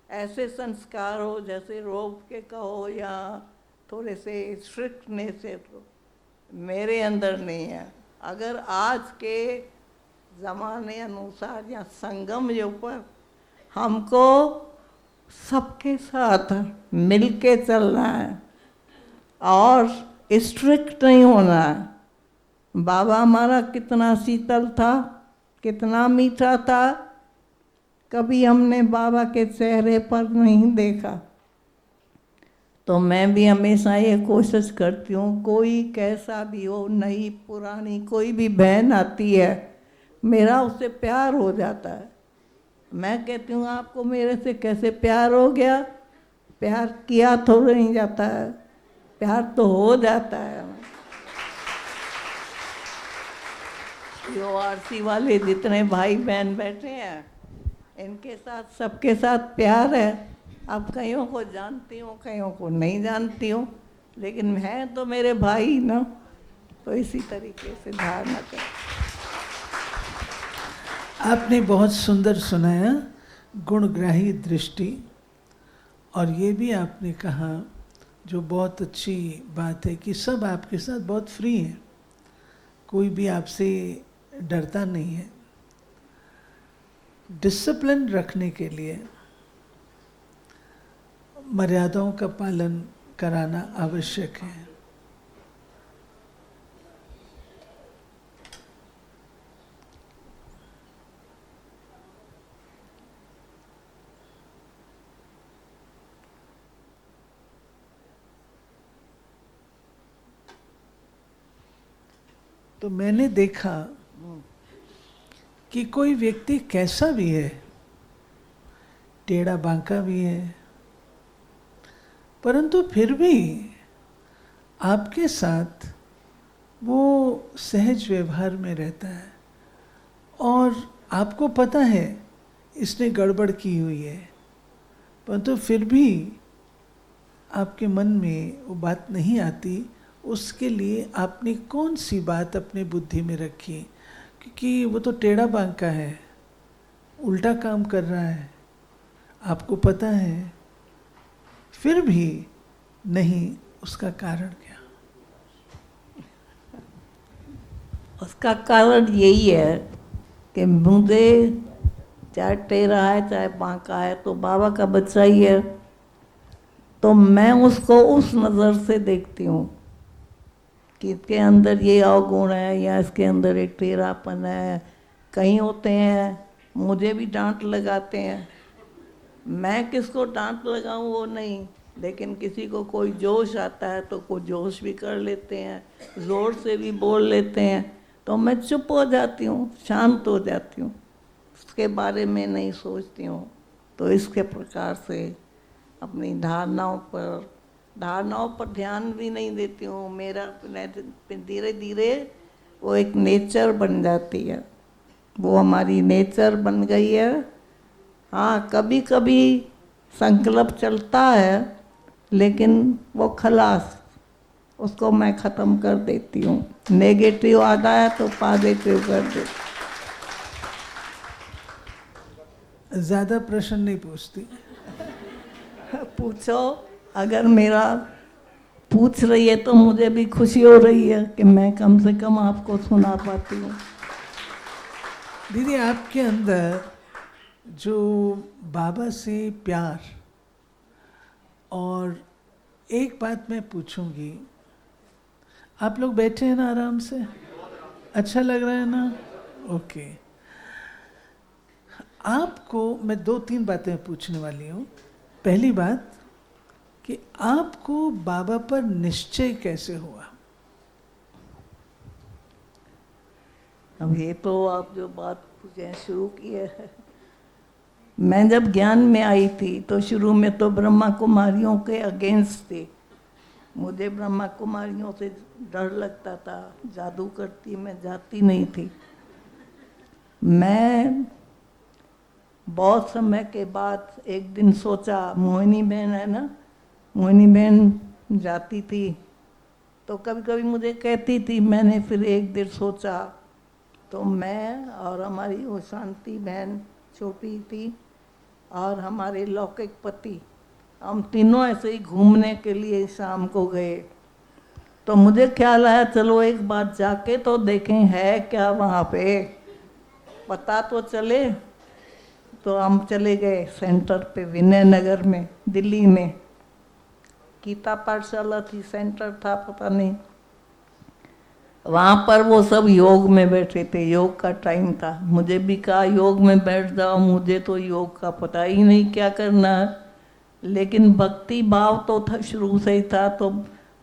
ऐसे संस्कार हो जैसे रोब के कहो या थोड़े से स्ट्रिक्टनेस है, तो मेरे अंदर नहीं है। अगर आज के ज़माने अनुसार या संगम युग पर हमको सबके साथ मिल के चलना है और स्ट्रिक्ट नहीं होना है। बाबा हमारा कितना शीतल था, कितना मीठा था, कभी हमने बाबा के चेहरे पर नहीं देखा। तो मैं भी हमेशा ये कोशिश करती हूँ, कोई कैसा भी हो, नई पुरानी कोई भी बहन आती है, मेरा उससे प्यार हो जाता है। मैं कहती हूँ आपको मेरे से कैसे प्यार हो गया? प्यार किया तो नहीं जाता है, प्यार तो हो जाता है। URC वाले जितने भाई बहन बैठे हैं, इनके साथ सबके साथ प्यार है। अब कईयों को जानती हूँ, कईयों को नहीं जानती हूँ, लेकिन हैं तो मेरे भाई ना, तो इसी तरीके से धारणा करें। आपने बहुत सुंदर सुनाया, गुणग्राही दृष्टि, और ये भी आपने कहा जो बहुत अच्छी बात है कि सब आपके साथ बहुत फ्री हैं, कोई भी आपसे डरता नहीं है। डिसिप्लिन रखने के लिए मर्यादाओं का पालन कराना आवश्यक है। तो मैंने देखा कि कोई व्यक्ति कैसा भी है, टेढ़ा बांका भी है, परंतु फिर भी आपके साथ वो सहज व्यवहार में रहता है और आपको पता है इसने गड़बड़ की हुई है, परंतु फिर भी आपके मन में वो बात नहीं आती। उसके लिए आपने कौन सी बात अपनी बुद्धि में रखी? क्योंकि वो तो टेढ़ा बांका है, उल्टा काम कर रहा है, आपको पता है, फिर भी नहीं। उसका कारण क्या? उसका कारण यही है कि मुझे चाहे टेढ़ा है चाहे बांका है तो बाबा का बच्चा ही है, तो मैं उसको उस नज़र से देखती हूँ कि इसके अंदर ये अवगुण है या इसके अंदर एक टेढ़ापन है। कहीं होते हैं मुझे भी डांट लगाते हैं, मैं किसको डांट लगाऊं वो नहीं, लेकिन किसी को कोई जोश आता है तो कोई जोश भी कर लेते हैं, ज़ोर से भी बोल लेते हैं, तो मैं चुप हो जाती हूँ, शांत हो जाती हूँ, उसके बारे में नहीं सोचती हूँ। तो इसके प्रकार से अपनी धारणाओं पर ध्यान भी नहीं देती हूँ। मेरा धीरे धीरे वो एक नेचर बन जाती है, वो हमारी नेचर बन गई है। हाँ, कभी कभी संकल्प चलता है, लेकिन वो खलास, उसको मैं ख़त्म कर देती हूँ। नेगेटिव आता है तो पॉजिटिव कर देती। ज़्यादा प्रश्न नहीं पूछती। पूछो, अगर मेरा पूछ रही है तो मुझे भी खुशी हो रही है कि मैं कम से कम आपको सुना पाती हूँ। दीदी, आपके अंदर जो बाबा से प्यार, और एक बात मैं पूछूंगी, आप लोग बैठे हैं ना आराम से? अच्छा लग रहा है ना? ओके। आपको मैं 2-3 बातें पूछने वाली हूँ। पहली बात कि आपको बाबा पर निश्चय कैसे हुआ? अब ये तो आप जो बात पूछे शुरू की है, मैं जब ज्ञान में आई थी तो शुरू में तो ब्रह्मा कुमारियों के अगेंस्ट थी। मुझे ब्रह्मा कुमारियों से डर लगता था, जादू करती मैं जाती नहीं थी। मैं बहुत समय के बाद एक दिन सोचा, मोहिनी बहन है ना, मोहिनी बहन जाती थी तो कभी कभी मुझे कहती थी, मैंने फिर एक दिन सोचा, तो मैं और हमारी वो शांति बहन छोटी थी और हमारे लौकिक पति, हम तीनों ऐसे ही घूमने के लिए शाम को गए। तो मुझे ख्याल आया चलो एक बार जाके तो देखें है क्या वहाँ पे, पता तो चले। तो हम चले गए सेंटर पे, विनय नगर में, दिल्ली में। गीता पाठशाला थी, सेंटर था, पता नहीं। वहाँ पर वो सब योग में बैठे थे, योग का टाइम था। मुझे भी कहा योग में बैठ जाओ, मुझे तो योग का पता ही नहीं क्या करना है, लेकिन भक्ति भाव तो था, शुरू से ही था। तो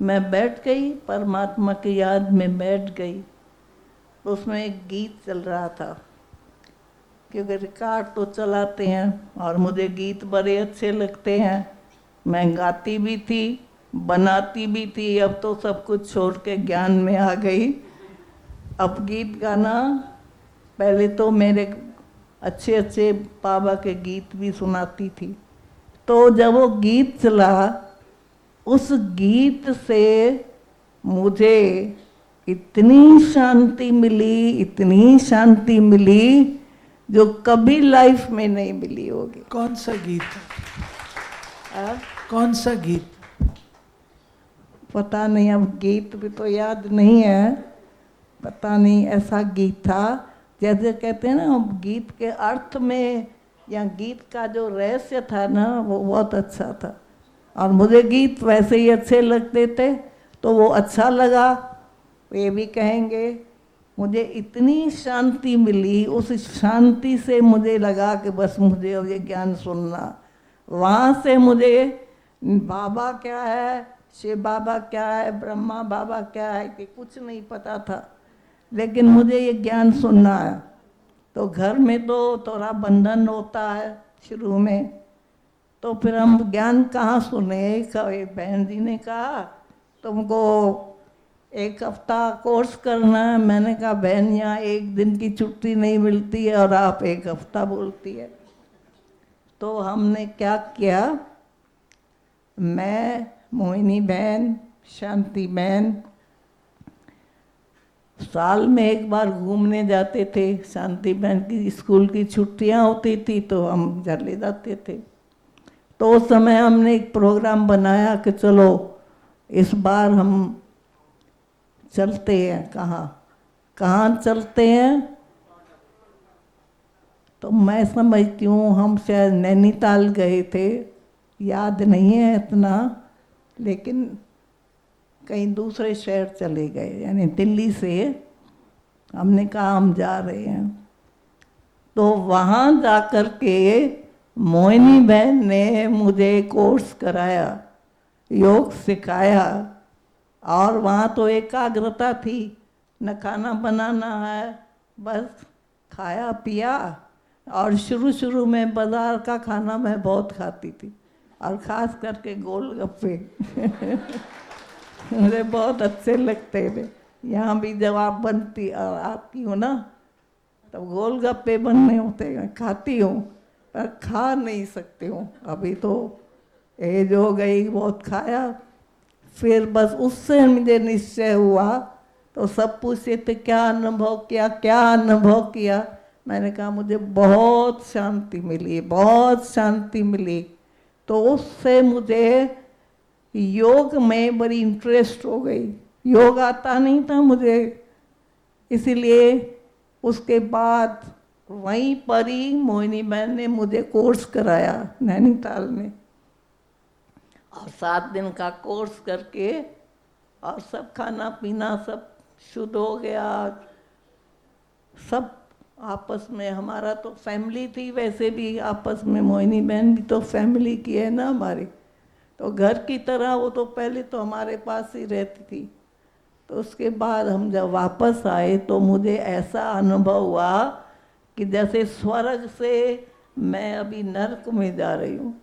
मैं बैठ गई, परमात्मा की याद में बैठ गई। तो उसमें एक गीत चल रहा था, क्योंकि रिकॉर्ड तो चलाते हैं और मुझे गीत बड़े अच्छे लगते हैं। मैं गाती भी थी, बनाती भी थी। अब तो सब कुछ छोड़ के ज्ञान में आ गई। अब गीत गाना, पहले तो मेरे अच्छे अच्छे बाबा के गीत भी सुनाती थी। तो जब वो गीत चला, उस गीत से मुझे इतनी शांति मिली, इतनी शांति मिली जो कभी लाइफ में नहीं मिली होगी। कौन सा गीत है? कौन सा गीत? पता नहीं, अब गीत भी तो याद नहीं है, पता नहीं, ऐसा गीत था। जैसे कहते हैं ना, गीत के अर्थ में या गीत का जो रहस्य था ना, वो बहुत अच्छा था। और मुझे गीत वैसे ही अच्छे लगते थे, तो वो अच्छा लगा। ये भी कहेंगे, मुझे इतनी शांति मिली, उस शांति से मुझे लगा कि बस मुझे अब ये ज्ञान सुनना। वहाँ से मुझे बाबा क्या है, शिव बाबा क्या है, ब्रह्मा बाबा क्या है, कि कुछ नहीं पता था, लेकिन मुझे ये ज्ञान सुनना है। तो घर में तो थोड़ा बंधन होता है शुरू में, तो फिर हम ज्ञान कहाँ सुने। एक बहन जी ने कहा तुमको 1 हफ्ता कोर्स करना है। मैंने कहा बहन, यहाँ 1 दिन की छुट्टी नहीं मिलती है और आप 1 हफ्ता बोलती है। तो हमने क्या किया, मैं, मोहिनी बहन, शांति बहन साल में 1 बार घूमने जाते थे। शांति बहन की स्कूल की छुट्टियां होती थी तो हम चले जाते थे। तो उस समय हमने एक प्रोग्राम बनाया कि चलो इस बार हम चलते हैं। कहाँ चलते हैं? तो मैं समझती हूँ हम शायद नैनीताल गए थे, याद नहीं है इतना, लेकिन कहीं दूसरे शहर चले गए, यानी दिल्ली से हमने कहा हम जा रहे हैं। तो वहाँ जा कर के मोहिनी बहन ने मुझे कोर्स कराया, योग सिखाया। और वहाँ तो एकाग्रता थी, न खाना बनाना है, बस खाया पिया। और शुरू में बाज़ार का खाना मैं बहुत खाती थी, और ख़ास करके गोलगप्पे मुझे बहुत अच्छे लगते थे। यहाँ भी जब आप बनती और आती हूँ ना, तब गोलगप्पे बनने होते हैं, खाती हूँ पर खा नहीं सकती हूँ। अभी तो एज हो गई, बहुत खाया। फिर बस उससे मुझे निश्चय हुआ, तो सब पूछते थे क्या अनुभव किया, क्या अनुभव किया। मैंने कहा मुझे बहुत शांति मिली, बहुत शांति मिली। तो उससे मुझे योग में बड़ी इंटरेस्ट हो गई। योग आता नहीं था मुझे, इसीलिए उसके बाद वहीं पर ही मोहिनी बहन ने मुझे कोर्स कराया नैनीताल में। और 7 दिन का कोर्स करके और सब खाना पीना सब शुद्ध हो गया। सब आपस में, हमारा तो फैमिली थी, वैसे भी आपस में मोहिनी बहन भी तो फैमिली की है ना हमारी, तो घर की तरह वो तो पहले तो हमारे पास ही रहती थी। तो उसके बाद हम जब वापस आए तो मुझे ऐसा अनुभव हुआ कि जैसे स्वर्ग से मैं अभी नर्क में जा रही हूँ।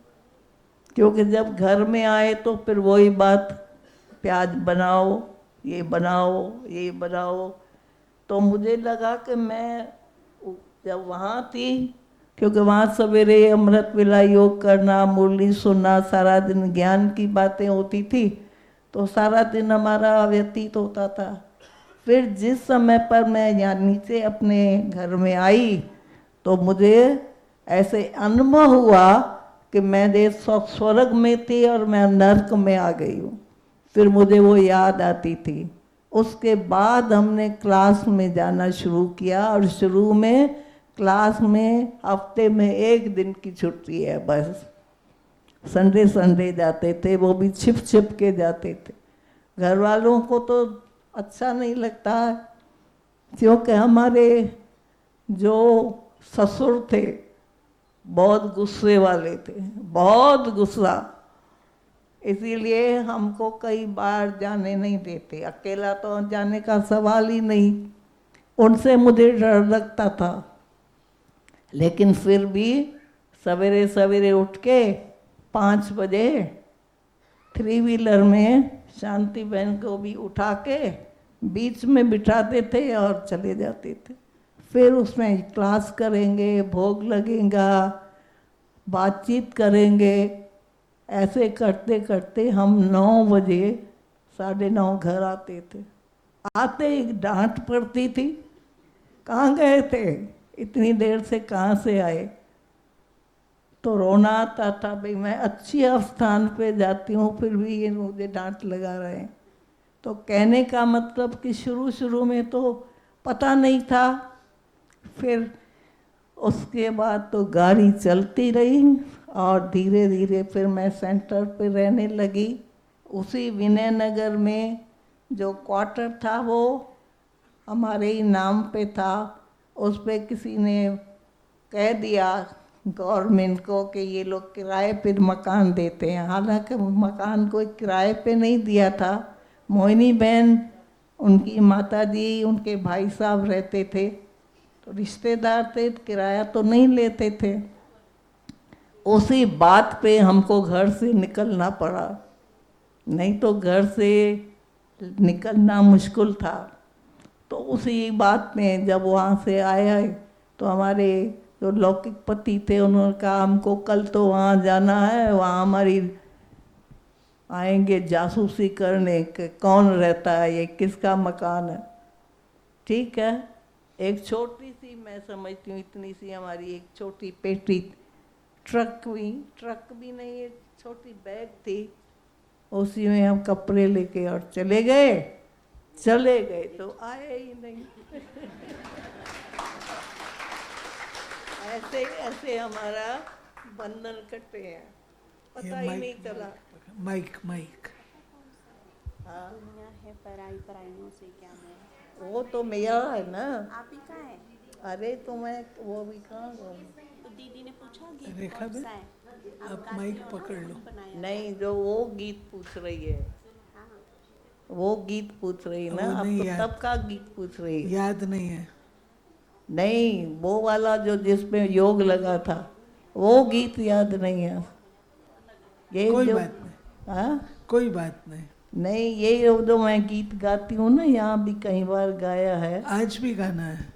क्योंकि जब घर में आए तो फिर वही बात, प्याज बनाओ, ये बनाओ, ये बनाओ। तो मुझे लगा कि मैं जब वहाँ थी क्योंकि वहाँ सवेरे अमृत वेला योग करना, मुरली सुनना, सारा दिन ज्ञान की बातें होती थी, तो सारा दिन हमारा व्यतीत होता था। फिर जिस समय पर मैं यहाँ नीचे अपने घर में आई तो मुझे ऐसे अनुभव हुआ कि मैं स्वर्ग में थी और मैं नर्क में आ गई हूँ। फिर मुझे वो याद आती थी। उसके बाद हमने क्लास में जाना शुरू किया, और शुरू में क्लास में हफ्ते में 1 दिन की छुट्टी है बस। संडे संडे जाते थे, वो भी छिप छिप के जाते थे। घर वालों को तो अच्छा नहीं लगता, क्योंकि हमारे जो ससुर थे बहुत गुस्से वाले थे, बहुत गुस्सा, इसीलिए हमको कई बार जाने नहीं देते। अकेला तो जाने का सवाल ही नहीं, उनसे मुझे डर लगता था। लेकिन फिर भी सवेरे सवेरे उठ के 5 बजे 3 व्हीलर में शांति बहन को भी उठा के बीच में बिठाते थे और चले जाते थे। फिर उसमें क्लास करेंगे, भोग लगेगा, बातचीत करेंगे। ऐसे करते करते हम 9 बजे 9:30 घर आते थे। आते ही डांट पड़ती थी, कहाँ गए थे, इतनी देर से कहाँ से आए। तो रोना आता था, भाई मैं अच्छी स्थान पे जाती हूँ फिर भी ये मुझे डांट लगा रहे हैं। तो कहने का मतलब कि शुरू शुरू में तो पता नहीं था, फिर उसके बाद तो गाड़ी चलती रही और धीरे धीरे फिर मैं सेंटर पे रहने लगी। उसी विनय नगर में जो क्वार्टर था वो हमारे ही नाम पे था। उस पे किसी ने कह दिया गवर्नमेंट को कि ये लोग किराए पे मकान देते हैं। हालांकि मकान कोई किराए पे नहीं दिया था। मोहिनी बहन, उनकी माताजी, उनके भाई साहब रहते थे, तो रिश्तेदार थे, किराया तो नहीं लेते थे। उसी बात पे हमको घर से निकलना पड़ा, नहीं तो घर से निकलना मुश्किल था। तो उसी बात में जब वहाँ से आया तो हमारे जो लौकिक पति थे उन्होंने कहा हमको कल तो वहाँ जाना है, वहाँ हमारी आएंगे जासूसी करने कि कौन रहता है, ये किसका मकान है। ठीक है, एक छोटी सी, मैं समझती हूँ इतनी सी हमारी एक छोटी पेटी, ट्रक भी नहीं, एक छोटी बैग थी, उसी में हम कपड़े लेके और चले गए तो आए ही नहीं। ऐसे ऐसे हमारा बंधन कटे हैं, पता ही नहीं चला। माइक हाँ, दुनिया है पराई, पराइयों से क्या मैं। वो तो मेरा है ना। आप ही का है? अरे तो मैं वो भी कहाँ गई। तो दीदी ने पूछा गीत रेखा कौन बहन, सा है? आप माइक पकड़ लो। नहीं, जो वो गीत पूछ रही है, वो गीत पूछ रही ना। वो अब नहीं तो याद। तब का गीत पूछ रही है। याद नहीं है। नहीं, वो वाला जो जिसमें योग लगा था, वो गीत याद नहीं है। ये कोई जो बात नहीं, हाँ, कोई बात नहीं। नहीं, ये जो मैं गीत गाती हूँ ना, यहाँ भी कई बार गाया है। आज भी गाना है।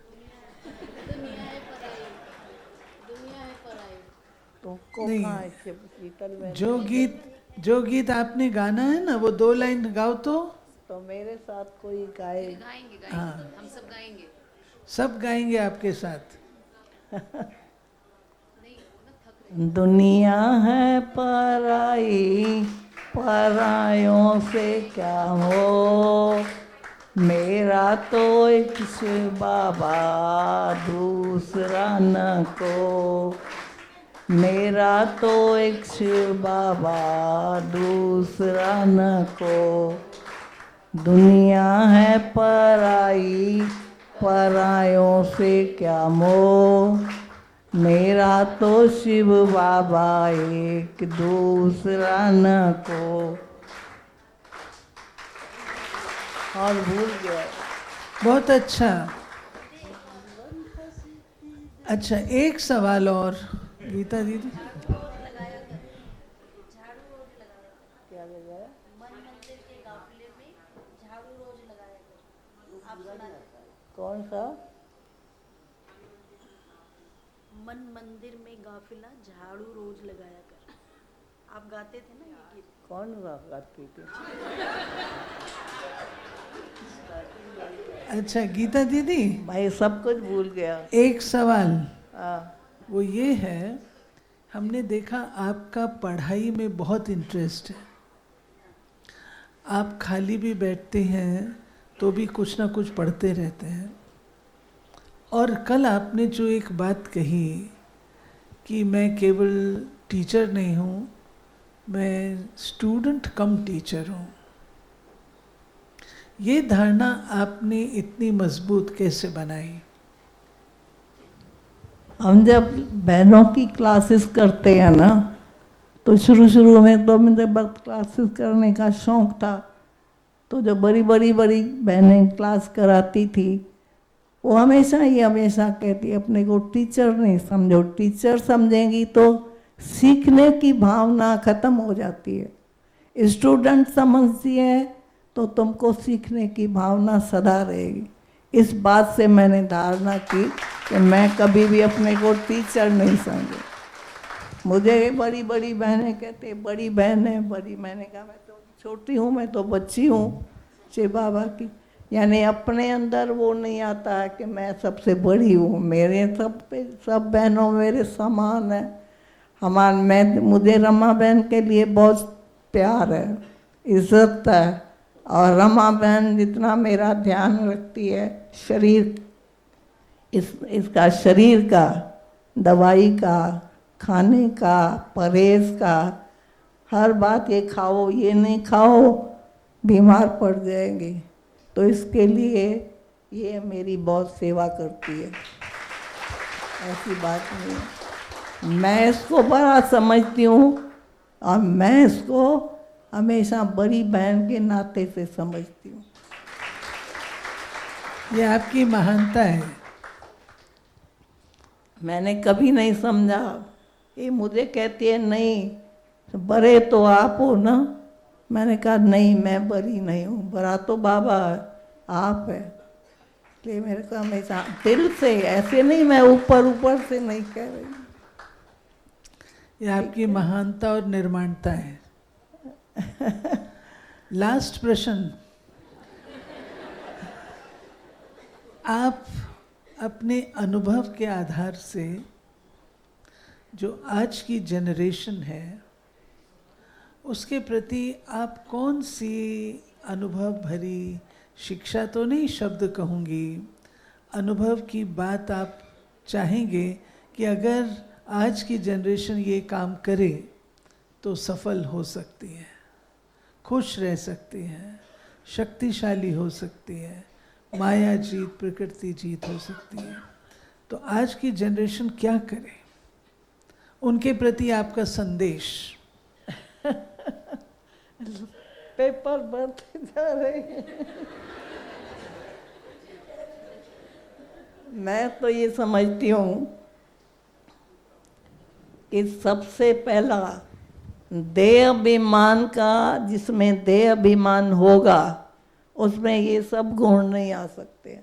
तो को नहीं, कहाँ है शीतल में? जो गीत आपने गाना है ना, वो 2 लाइन गाओ तो मेरे साथ कोई गाए। हाँ, हम सब गाएंगे आपके साथ। दुनिया है पराई, परायों से क्या हो, मेरा तो एक शिव बाबा दूसरा न को, मेरा तो एक शिव बाबा दूसरा न को। दुनिया है पराई, परायों से क्या मोह, मेरा तो शिव बाबा एक दूसरा न को। और भूल गया। बहुत अच्छा। अच्छा, एक सवाल और गीता दीदी। कौन सा? मन मंदिर में गाफिला झाड़ू रोज लगाया कर। आप गाते थे ना ये गीत? कौन गाती थी? अच्छा गीता दीदी, भाई सब कुछ भूल गया। एक सवाल हाँ। वो ये है, हमने देखा आपका पढ़ाई में बहुत इंटरेस्ट है, आप खाली भी बैठते हैं तो भी कुछ ना कुछ पढ़ते रहते हैं। और कल आपने जो एक बात कही कि मैं केवल टीचर नहीं हूँ, मैं स्टूडेंट कम टीचर हूँ, ये धारणा आपने इतनी मजबूत कैसे बनाई? हम जब बहनों की क्लासेस करते हैं ना, तो शुरू में तो मुझे बस क्लासेस करने का शौक़ था। तो जो बड़ी बहनें क्लास कराती थी, वो हमेशा कहती अपने को टीचर नहीं समझो, टीचर समझेंगी तो सीखने की भावना ख़त्म हो जाती है। स्टूडेंट समझती है तो तुमको सीखने की भावना सदा रहेगी। इस बात से मैंने धारणा की कि मैं कभी भी अपने को टीचर नहीं समझू। मुझे बड़ी बहनें कहते बड़ी बहन है, बड़ी। मैंने कहा मैं तो छोटी हूँ, मैं तो बच्ची हूँ शिव बाबा की। यानी अपने अंदर वो नहीं आता है कि मैं सबसे बड़ी हूँ। मेरे सब बहनों मेरे समान है। मुझे रमा बहन के लिए बहुत प्यार है, इज्जत है। और रमा बहन जितना मेरा ध्यान रखती है, इसका शरीर का, दवाई का, खाने का, परहेज का, हर बात, ये खाओ ये नहीं खाओ बीमार पड़ जाएंगे, तो इसके लिए ये मेरी बहुत सेवा करती है। ऐसी बात नहीं है, मैं इसको बड़ा समझती हूँ और मैं इसको हमेशा बड़ी बहन के नाते से समझती हूँ। ये आपकी महानता है। मैंने कभी नहीं समझा। ये मुझे कहती है नहीं बड़े तो आप हो ना। मैंने कहा नहीं, मैं बड़ी नहीं हूँ, बड़ा तो बाबा आप है। इसलिए मेरे को हमेशा दिल से, ऐसे नहीं, मैं ऊपर से नहीं कह रही। ये आपकी महानता और निर्माणता है। लास्ट प्रश्न, आप अपने अनुभव के आधार से जो आज की जनरेशन है उसके प्रति आप कौन सी अनुभव भरी, शिक्षा तो नहीं शब्द कहूँगी, अनुभव की बात आप चाहेंगे कि अगर आज की जनरेशन ये काम करे तो सफल हो सकती है, खुश रह सकती है, शक्तिशाली हो सकती है, माया जीत, प्रकृति जीत हो सकती है, तो आज की जनरेशन क्या करे? उनके प्रति आपका संदेश। पेपर बढ़ते जा रहे हैं। मैं तो ये समझती हूँ कि सबसे पहला देह अभिमान का, जिसमें देह अभिमान होगा उसमें ये सब गुण नहीं आ सकते।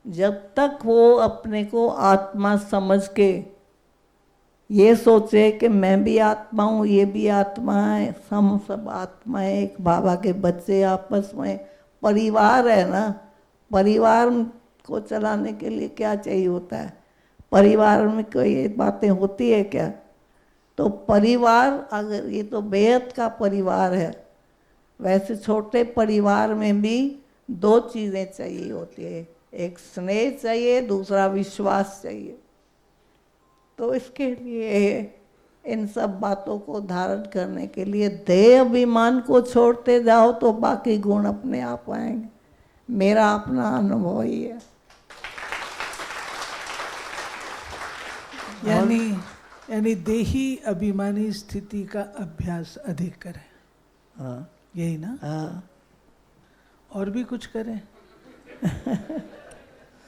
जब तक वो अपने को आत्मा समझ के ये सोचे कि मैं भी आत्मा हूँ, ये भी आत्मा है, हम सब आत्मा है, एक बाबा के बच्चे आपस में परिवार है ना। परिवार को चलाने के लिए क्या चाहिए होता है? परिवार में कोई बातें होती है क्या? तो परिवार, अगर ये तो बेहद का परिवार है, वैसे छोटे परिवार में भी दो चीज़ें चाहिए होती है, एक स्नेह चाहिए, दूसरा विश्वास चाहिए। तो इसके लिए इन सब बातों को धारण करने के लिए देह अभिमान को छोड़ते जाओ तो बाकी गुण अपने आप आएंगे। मेरा अपना अनुभव ही है। यानी देही अभिमानी स्थिति का अभ्यास अधिक करें। हाँ, यही ना? हाँ। और भी कुछ करें?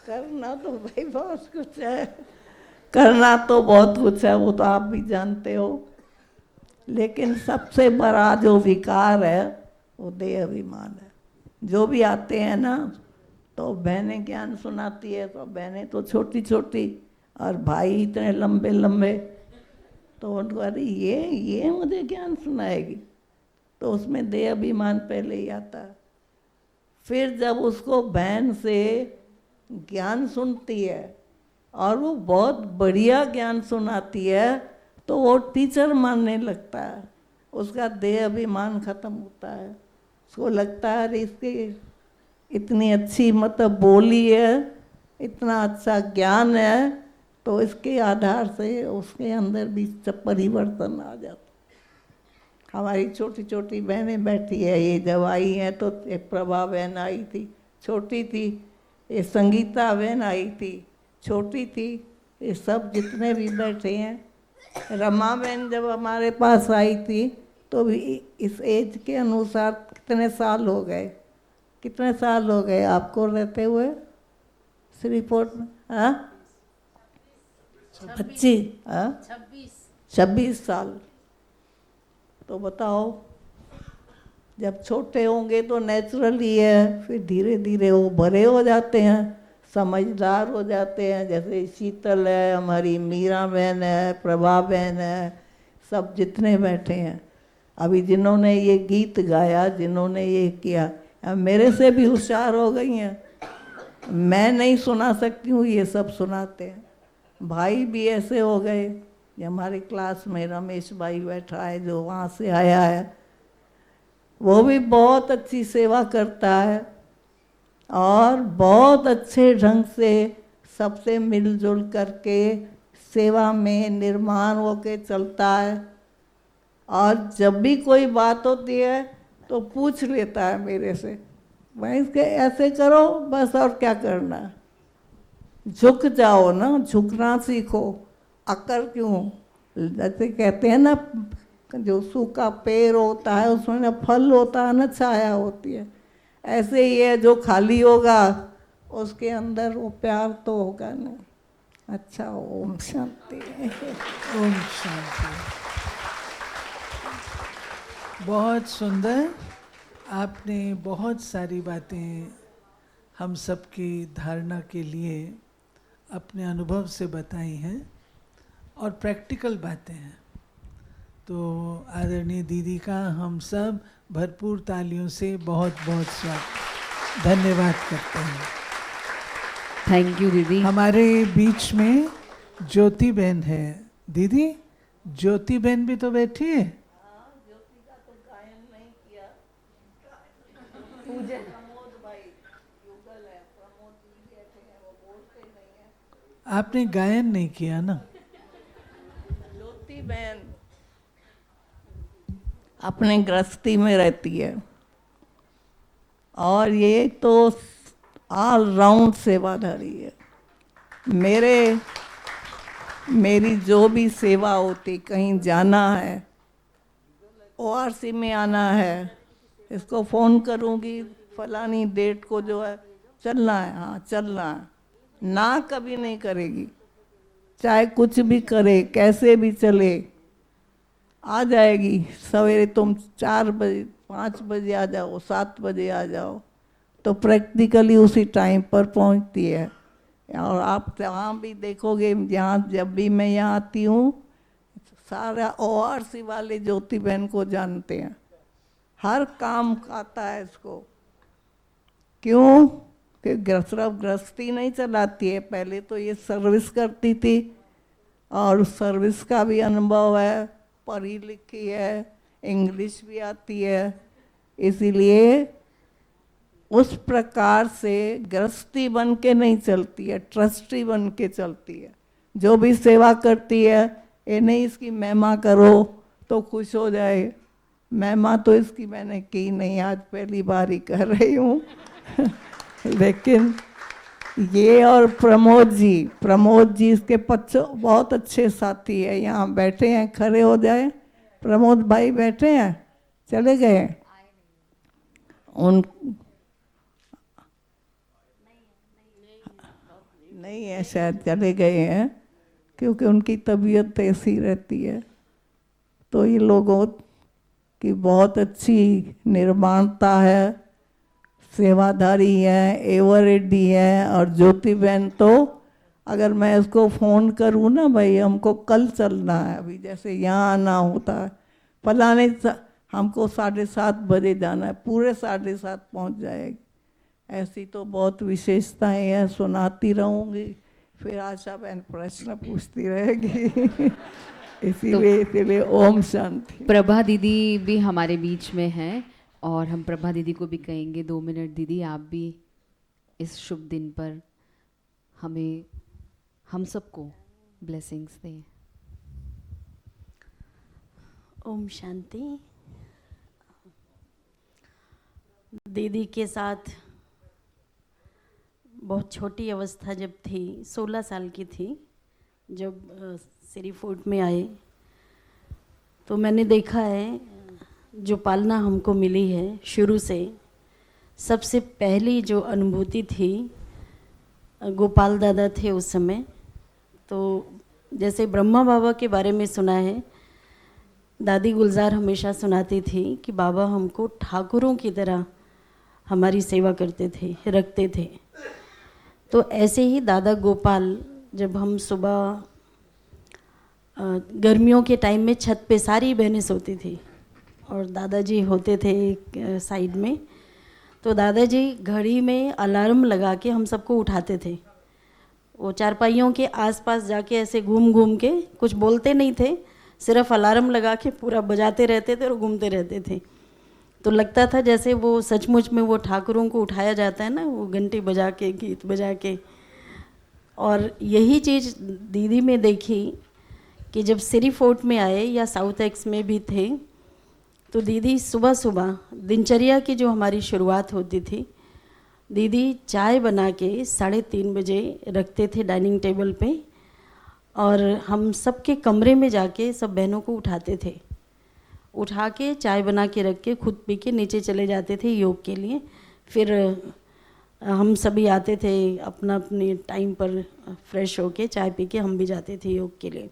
करना तो भाई बहुत कुछ है, करना तो बहुत कुछ है, वो तो आप भी जानते हो। लेकिन सबसे बड़ा जो विकार है वो देह अभिमान है। जो भी आते हैं ना तो बहनें ज्ञान सुनाती है, तो बहनें तो छोटी छोटी और भाई इतने लंबे लंबे, तो उनको अरे ये मुझे ज्ञान सुनाएगी, तो उसमें देह अभिमान पहले ही आता है। फिर जब उसको बहन से ज्ञान सुनती है और वो बहुत बढ़िया ज्ञान सुनाती है, तो वो टीचर मानने लगता है, उसका देह अभिमान खत्म होता है। उसको लगता है अरे इसके इतनी अच्छी मतलब बोली है, इतना अच्छा ज्ञान है, तो इसके आधार से उसके अंदर भी सब परिवर्तन आ जाता। हमारी छोटी छोटी बहनें बैठी है, ये जब आई हैं तो एक प्रभा बहन आई थी, छोटी थी, ये संगीता बहन आई थी, छोटी थी, ये सब जितने भी बैठे हैं। रमा बहन जब हमारे पास आई थी तो भी इस एज के अनुसार कितने साल हो गए, कितने साल हो गए आपको रहते हुए श्रीपुर में? हाँ 26 साल। तो बताओ, जब छोटे होंगे तो नेचुरली है, फिर धीरे धीरे वो बड़े हो जाते हैं, समझदार हो जाते हैं। जैसे शीतल है, हमारी मीरा बहन है, प्रभा बहन है, सब जितने बैठे हैं, अभी जिन्होंने ये गीत गाया, जिन्होंने ये किया, अब मेरे से भी होशियार हो गई हैं। मैं नहीं सुना सकती हूँ, ये सब सुनाते हैं। भाई भी ऐसे हो गए। ये हमारी क्लास में रमेश भाई बैठा है, जो वहाँ से आया है, वो भी बहुत अच्छी सेवा करता है और बहुत अच्छे ढंग से सबसे मिलजुल करके सेवा में निर्माण होके चलता है। और जब भी कोई बात होती है तो पूछ लेता है मेरे से, भाई इसके ऐसे करो बस, और क्या करना है। झुक जाओ ना, झुकना सीखो, अकड़ क्यों। जैसे कहते हैं ना, जो सूखा पेड़ होता है उसमें ना फल होता है ना छाया होती है, ऐसे ही है, जो खाली होगा उसके अंदर वो प्यार तो होगा नहीं। अच्छा, ओम शांति। ओम शांति। बहुत सुंदर, आपने बहुत सारी बातें हम सबकी धारणा के लिए अपने अनुभव से बताई हैं और प्रैक्टिकल बातें हैं। तो आदरणीय दीदी का हम सब भरपूर तालियों से बहुत बहुत स्वागत, धन्यवाद करते हैं। थैंक यू दीदी। हमारे बीच में ज्योति बहन है। दीदी, ज्योति बहन भी तो बैठी है। आपने गायन नहीं किया ना? ज्योति बहन अपने गृहस्थी में रहती है और ये तो ऑल राउंड सेवाधारी है। मेरी जो भी सेवा होती, कहीं जाना है, ORC में आना है, इसको फ़ोन करूँगी, फलानी डेट को जो है चलना है, हाँ चलना है, ना कभी नहीं करेगी। चाहे कुछ भी करे, कैसे भी चले, आ जाएगी। सवेरे तुम 4 बजे 5 बजे आ जाओ, 7 बजे आ जाओ, तो प्रैक्टिकली उसी टाइम पर पहुंचती है। और आप जहाँ भी देखोगे, जहाँ जब भी मैं यहाँ आती हूँ, सारा ORC वाले ज्योति बहन को जानते हैं, हर काम आता है इसको। क्यों? कि सिर्फ गृहस्थी नहीं चलाती है, पहले तो ये सर्विस करती थी और सर्विस का भी अनुभव है, पढ़ी लिखी है, इंग्लिश भी आती है, इसीलिए उस प्रकार से गृहस्थी बन के नहीं चलती है, ट्रस्टी बन के चलती है। जो भी सेवा करती है, ये नहीं इसकी महिमा करो तो खुश हो जाए। महिमा तो इसकी मैंने की नहीं, आज पहली बार ही कर रही हूँ। लेकिन ये और प्रमोद जी इसके बहुत अच्छे साथी है, यहाँ बैठे हैं, खड़े हो जाए। प्रमोद भाई बैठे हैं, चले गए उन नहीं है, शायद चले गए हैं, क्योंकि उनकी तबीयत ऐसी रहती है। तो ये लोगों की बहुत अच्छी निर्माणता है, सेवाधारी हैं, एवर रेड्डी हैं, और ज्योति बहन तो अगर मैं उसको फ़ोन करूँ ना, भाई हमको कल चलना है, अभी जैसे यहाँ आना होता है, फलाने हमको 7:30 बजे जाना है, पूरे 7:30 पहुँच जाएगी। ऐसी तो बहुत विशेषताएं हैं, सुनाती रहूँगी, फिर आशा बहन प्रश्न पूछती रहेगी। इसीलिए ओम शांति। प्रभा दीदी भी हमारे बीच में हैं और हम प्रभा दीदी को भी कहेंगे 2 मिनट दीदी आप भी इस शुभ दिन पर हमें हम सबको ब्लेसिंग्स दें। ओम शांति। दीदी के साथ बहुत छोटी अवस्था जब थी, 16 साल की थी, जब श्री फूड में आए तो मैंने देखा है जो पालना हमको मिली है शुरू से, सबसे पहली जो अनुभूति थी, गोपाल दादा थे उस समय। तो जैसे ब्रह्मा बाबा के बारे में सुना है, दादी गुलजार हमेशा सुनाती थी कि बाबा हमको ठाकुरों की तरह हमारी सेवा करते थे, रखते थे। तो ऐसे ही दादा गोपाल, जब हम सुबह गर्मियों के टाइम में छत पे सारी बहनें सोती थी और दादाजी होते थे एक साइड में, तो दादाजी घड़ी में अलार्म लगा के हम सबको उठाते थे। वो चारपाइयों के आसपास जाके ऐसे घूम घूम के, कुछ बोलते नहीं थे, सिर्फ अलार्म लगा के पूरा बजाते रहते थे और घूमते रहते थे। तो लगता था जैसे वो सचमुच में वो ठाकुरों को उठाया जाता है ना, वो घंटी बजा के, गीत बजा के। और यही चीज़ दीदी में देखी कि जब सिरी फोर्ट में आए या साउथ एक्स में भी थे, तो दीदी सुबह सुबह दिनचर्या की जो हमारी शुरुआत होती थी, दीदी चाय बना के 3:30 बजे रखते थे डाइनिंग टेबल पे, और हम सबके कमरे में जाके सब बहनों को उठाते थे। उठा के चाय बना के रख के खुद पी के नीचे चले जाते थे योग के लिए। फिर हम सभी आते थे अपना अपने टाइम पर फ्रेश होके चाय पी के हम भी जाते थे योग के लिए।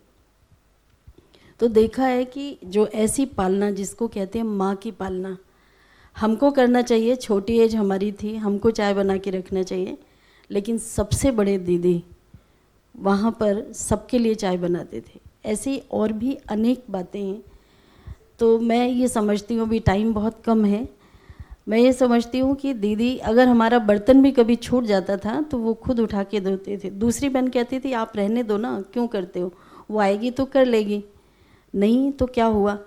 तो देखा है कि जो ऐसी पालना जिसको कहते हैं माँ की पालना, हमको करना चाहिए। छोटी एज हमारी थी, हमको चाय बना के रखना चाहिए, लेकिन सबसे बड़े दीदी वहाँ पर सबके लिए चाय बनाते थे। ऐसी और भी अनेक बातें हैं। तो मैं ये समझती हूँ, भी टाइम बहुत कम है, मैं ये समझती हूँ कि दीदी अगर हमारा बर्तन भी कभी छूट जाता था तो वो खुद उठा के धोते थे। दूसरी बहन कहती थी आप रहने दो ना, क्यों करते हो, वो आएगी तो कर लेगी, नहीं तो क्या हुआ।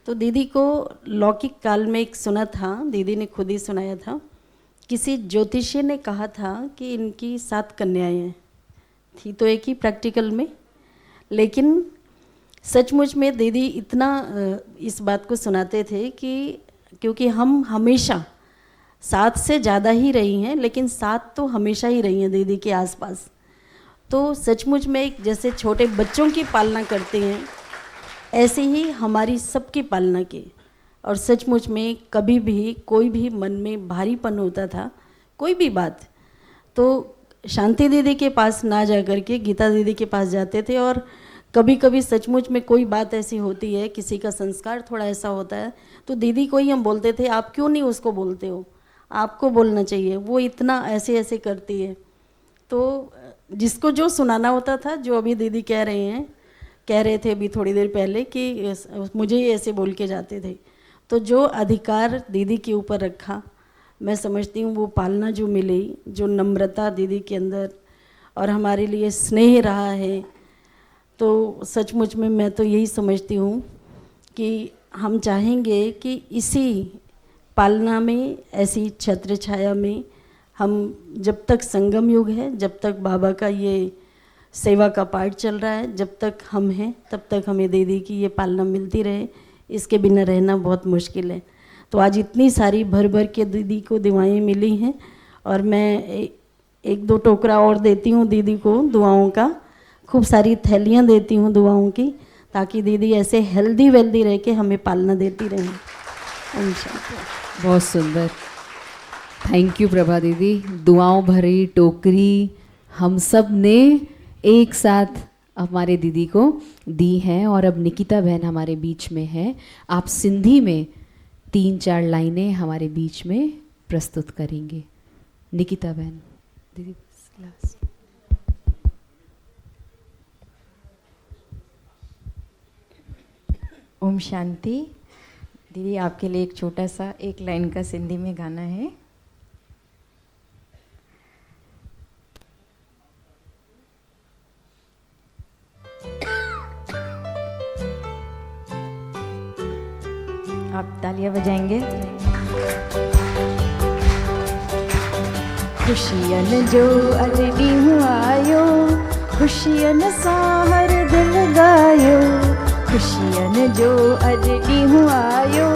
तो दीदी को लौकिक काल में एक सुना था, दीदी ने खुद ही सुनाया था, किसी ज्योतिषी ने कहा था कि इनकी 7 कन्याएं हैं, थी तो एक ही प्रैक्टिकल में, लेकिन सचमुच में दीदी इतना इस बात को सुनाते थे कि क्योंकि हम हमेशा 7 से ज़्यादा ही रही हैं, लेकिन 7 तो हमेशा ही रही हैं दीदी के आसपास। तो सचमुच में एक जैसे छोटे बच्चों की पालना करते हैं, ऐसे ही हमारी सबकी पालना की। और सचमुच में कभी भी कोई भी मन में भारीपन होता था, कोई भी बात, तो शांति दीदी के पास ना जा कर के गीता दीदी के पास जाते थे। और कभी कभी सचमुच में कोई बात ऐसी होती है, किसी का संस्कार थोड़ा ऐसा होता है, तो दीदी को ही हम बोलते थे आप क्यों नहीं उसको बोलते हो, आपको बोलना चाहिए, वो इतना ऐसे ऐसे करती है। तो जिसको जो सुनाना होता था, जो अभी दीदी कह रहे थे अभी थोड़ी देर पहले कि मुझे ही ऐसे बोल के जाते थे, तो जो अधिकार दीदी के ऊपर रखा, मैं समझती हूँ वो पालना जो मिली, जो नम्रता दीदी के अंदर और हमारे लिए स्नेह रहा है, तो सचमुच में मैं तो यही समझती हूँ कि हम चाहेंगे कि इसी पालना में, ऐसी छत्र छाया में हम, जब तक संगम युग है, जब तक बाबा का ये सेवा का पाठ चल रहा है, जब तक हम हैं तब तक हमें दीदी की ये पालना मिलती रहे, इसके बिना रहना बहुत मुश्किल है। तो आज इतनी सारी भर भर के दीदी को दुआएं मिली हैं, और मैं 1-2 टोकरा और देती हूँ दीदी को दुआओं का, खूब सारी थैलियाँ देती हूँ दुआओं की, ताकि दीदी ऐसे हेल्दी वेल्दी रह के हमें पालना देती रहें। बहुत सुंदर, थैंक यू प्रभा दीदी। दुआओं भरी टोकरी हम सब ने एक साथ हमारे दीदी को दी है। और अब निकिता बहन हमारे बीच में है, आप सिंधी में 3-4 लाइनें हमारे बीच में प्रस्तुत करेंगे। निकिता बहन दीदी, ओम शांति। दीदी आपके लिए एक छोटा सा एक लाइन का सिंधी में गाना है। आप तालियां बजाएंगे। खुशियन जो अॼु ॾींहुं आयो, खुशियन सां हर दिल गायो। खुशियन जो अॼु ॾींहुं आयो,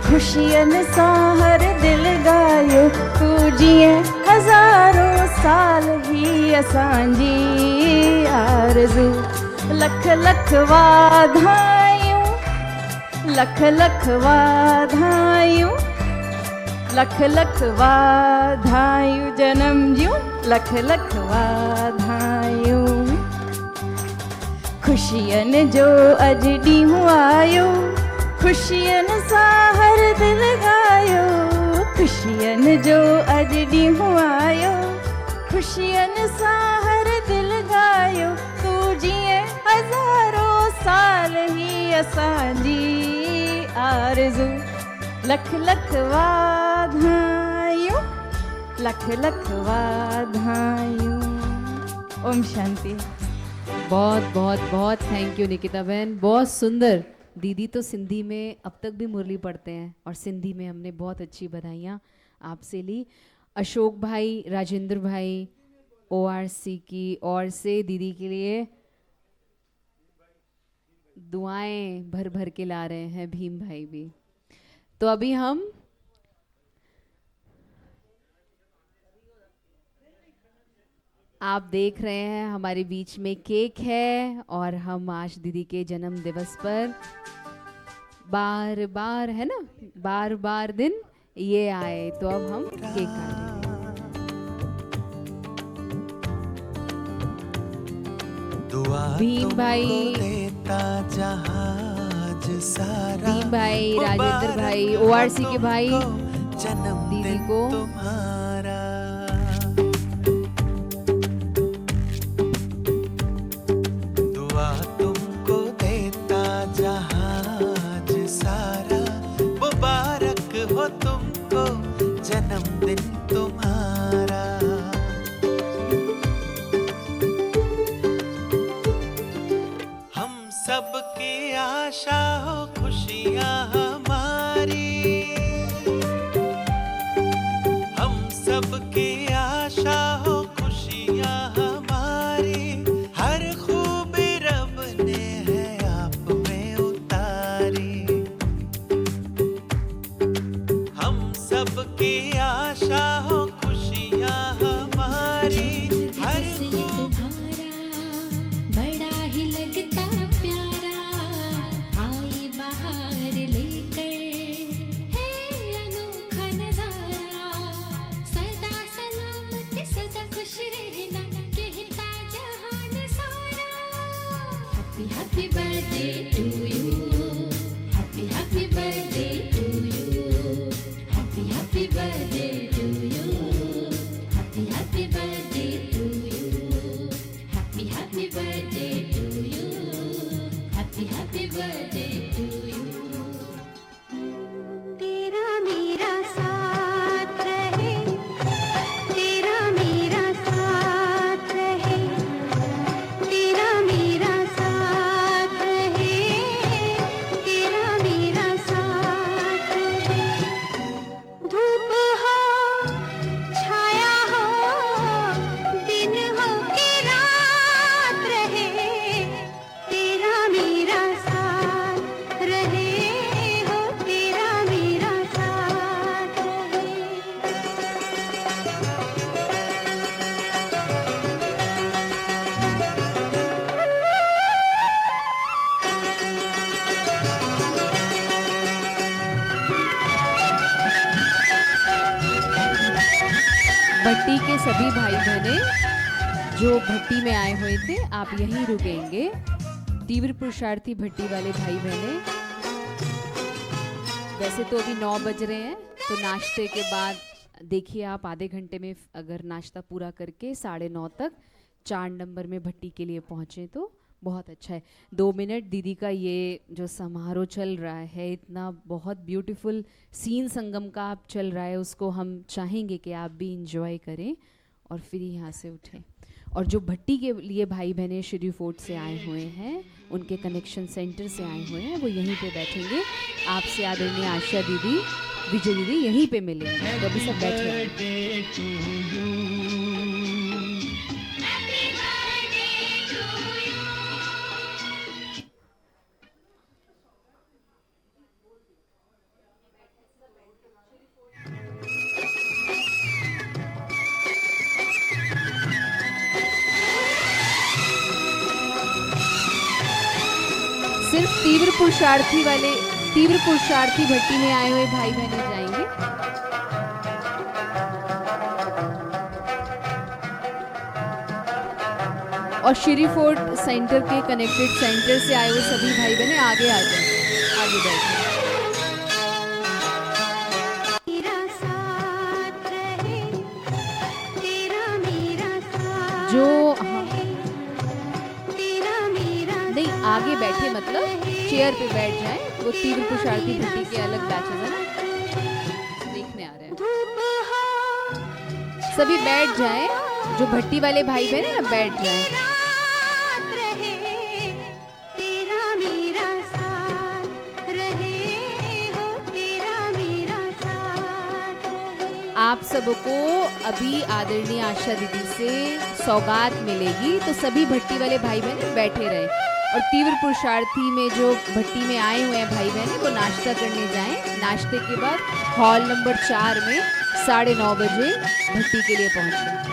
खुशियन सां हर दिल गायो। तू जीअं हज़ारों साल ही असांजी आरज़ू। लख लख वाधायूं, लख लख वाधायूं, लख लख वाधायूं जनम जूं, लख लख वाधायूं। खुशियन जो अॼु ॾींहुं आयो, खुशियन सां हर दिल गायो। खुशियन जो अॼु ॾींहुं आयो, खुशियन सां हर दिल गायो। तू जीअं हज़ारों साल ही असांजी आरज़ू। लख लख वाधायूं, लख लख वाधायूं। ओम शांति। बहुत बहुत बहुत थैंक यू निकिता बहन, बहुत सुंदर। दीदी तो सिंधी में अब तक भी मुरली पढ़ते हैं और सिंधी में हमने बहुत अच्छी बधाइयाँ आपसे ली। अशोक भाई, राजेंद्र भाई ORC की ओर से दीदी के लिए दुआएं भर भर के ला रहे हैं, भीम भाई भी। तो अभी हम आप देख रहे हैं हमारे बीच में केक है और हम आज दीदी के जन्म दिवस पर बार बार है ना, बार बार दिन ये आए तो अब हम केक काट रहे हैं। भीम भाई, भीम भाई, राजेंद्र भाई, ORC के भाई दीदी को जन्मदिन तुम्हारा। हम सब की आशा हो खुशियाँ हमारी, हम सब की आशा हो खुशियाँ हमारी। हर खूबी रब ने है आप में उतारी। हम सब की आशा हो खुशियाँ हमारी। हर बड़ा ही लगता प्यारा, आई बाहर लेकर है अनोखा नजारा। सदा सलामत सदा खुश रहना कहता जहान सारा। Happy happy birthday to you, happy happy birthday to you, happy happy birthday to you, happy happy birthday to you, happy happy birthday to you, happy happy birthday to you. तेरा मेरा साथ रहे, तेरा मेरा साथ रहे, तेरा मेरा साथ रहे, तेरा मेरा साथ रहे। धूप हो छाया हो, दिन हो कि रात रहे, तेरा मेरा साथ रहे हो, तेरा मेरा साथ रहे। भट्टी के सभी भाई बहने जो भट्टी में आए हुए थे, आप यहीं रुकेंगे। तीव्र पुरुषार्थी भट्टी वाले भाई बहने, वैसे तो अभी 9 बज रहे हैं, तो नाश्ते के बाद देखिए आप आधे घंटे में अगर नाश्ता पूरा करके 9:30 तक 4 नंबर में भट्टी के लिए पहुँचे तो बहुत अच्छा है। 2 मिनट दीदी का ये जो समारोह चल रहा है, इतना बहुत ब्यूटीफुल सीन संगम का आप चल रहा है, उसको हम चाहेंगे कि आप भी इंजॉय करें और फिर यहाँ से उठें। और जो भट्टी के लिए भाई बहनें श्री फोर्ट से आए हुए हैं, उनके कनेक्शन सेंटर से आए हुए हैं, वो यहीं पे बैठेंगे। आपसे आदरणीय आशा दीदी, विजय दीदी यहीं पे मिलेंगे, तो अभी सब बैठे हैं। सिर्फ तीव्र पुरुषार्थी भट्टी में आए हुए भाई बहने जाएंगे। और श्री फोर्ट सेंटर के कनेक्टेड सेंटर से आए हुए सभी भाई बहने आगे आ जाएं, आगे बैठें। जो नहीं आगे बैठे मतलब चेयर पे बैठ जाएं, वो तीव्र पुरुषार्थी भट्टी के अलग बैचेस हैं ना, देखने आ रहे हैं। सभी बैठ जाएं, जो भट्टी वाले भाई बहन है ना, बैठ जाएं। आप सबको अभी आदरणीय आशा दीदी से सौगात मिलेगी, तो सभी भट्टी वाले भाई बहन बैठे रहे। और तीव्र पुरुषार्थी में जो भट्टी में आए हुए हैं भाई बहन, वो नाश्ता करने जाएं। नाश्ते के बाद हॉल नंबर 4 में 9:30 बजे भट्टी के लिए पहुंचें।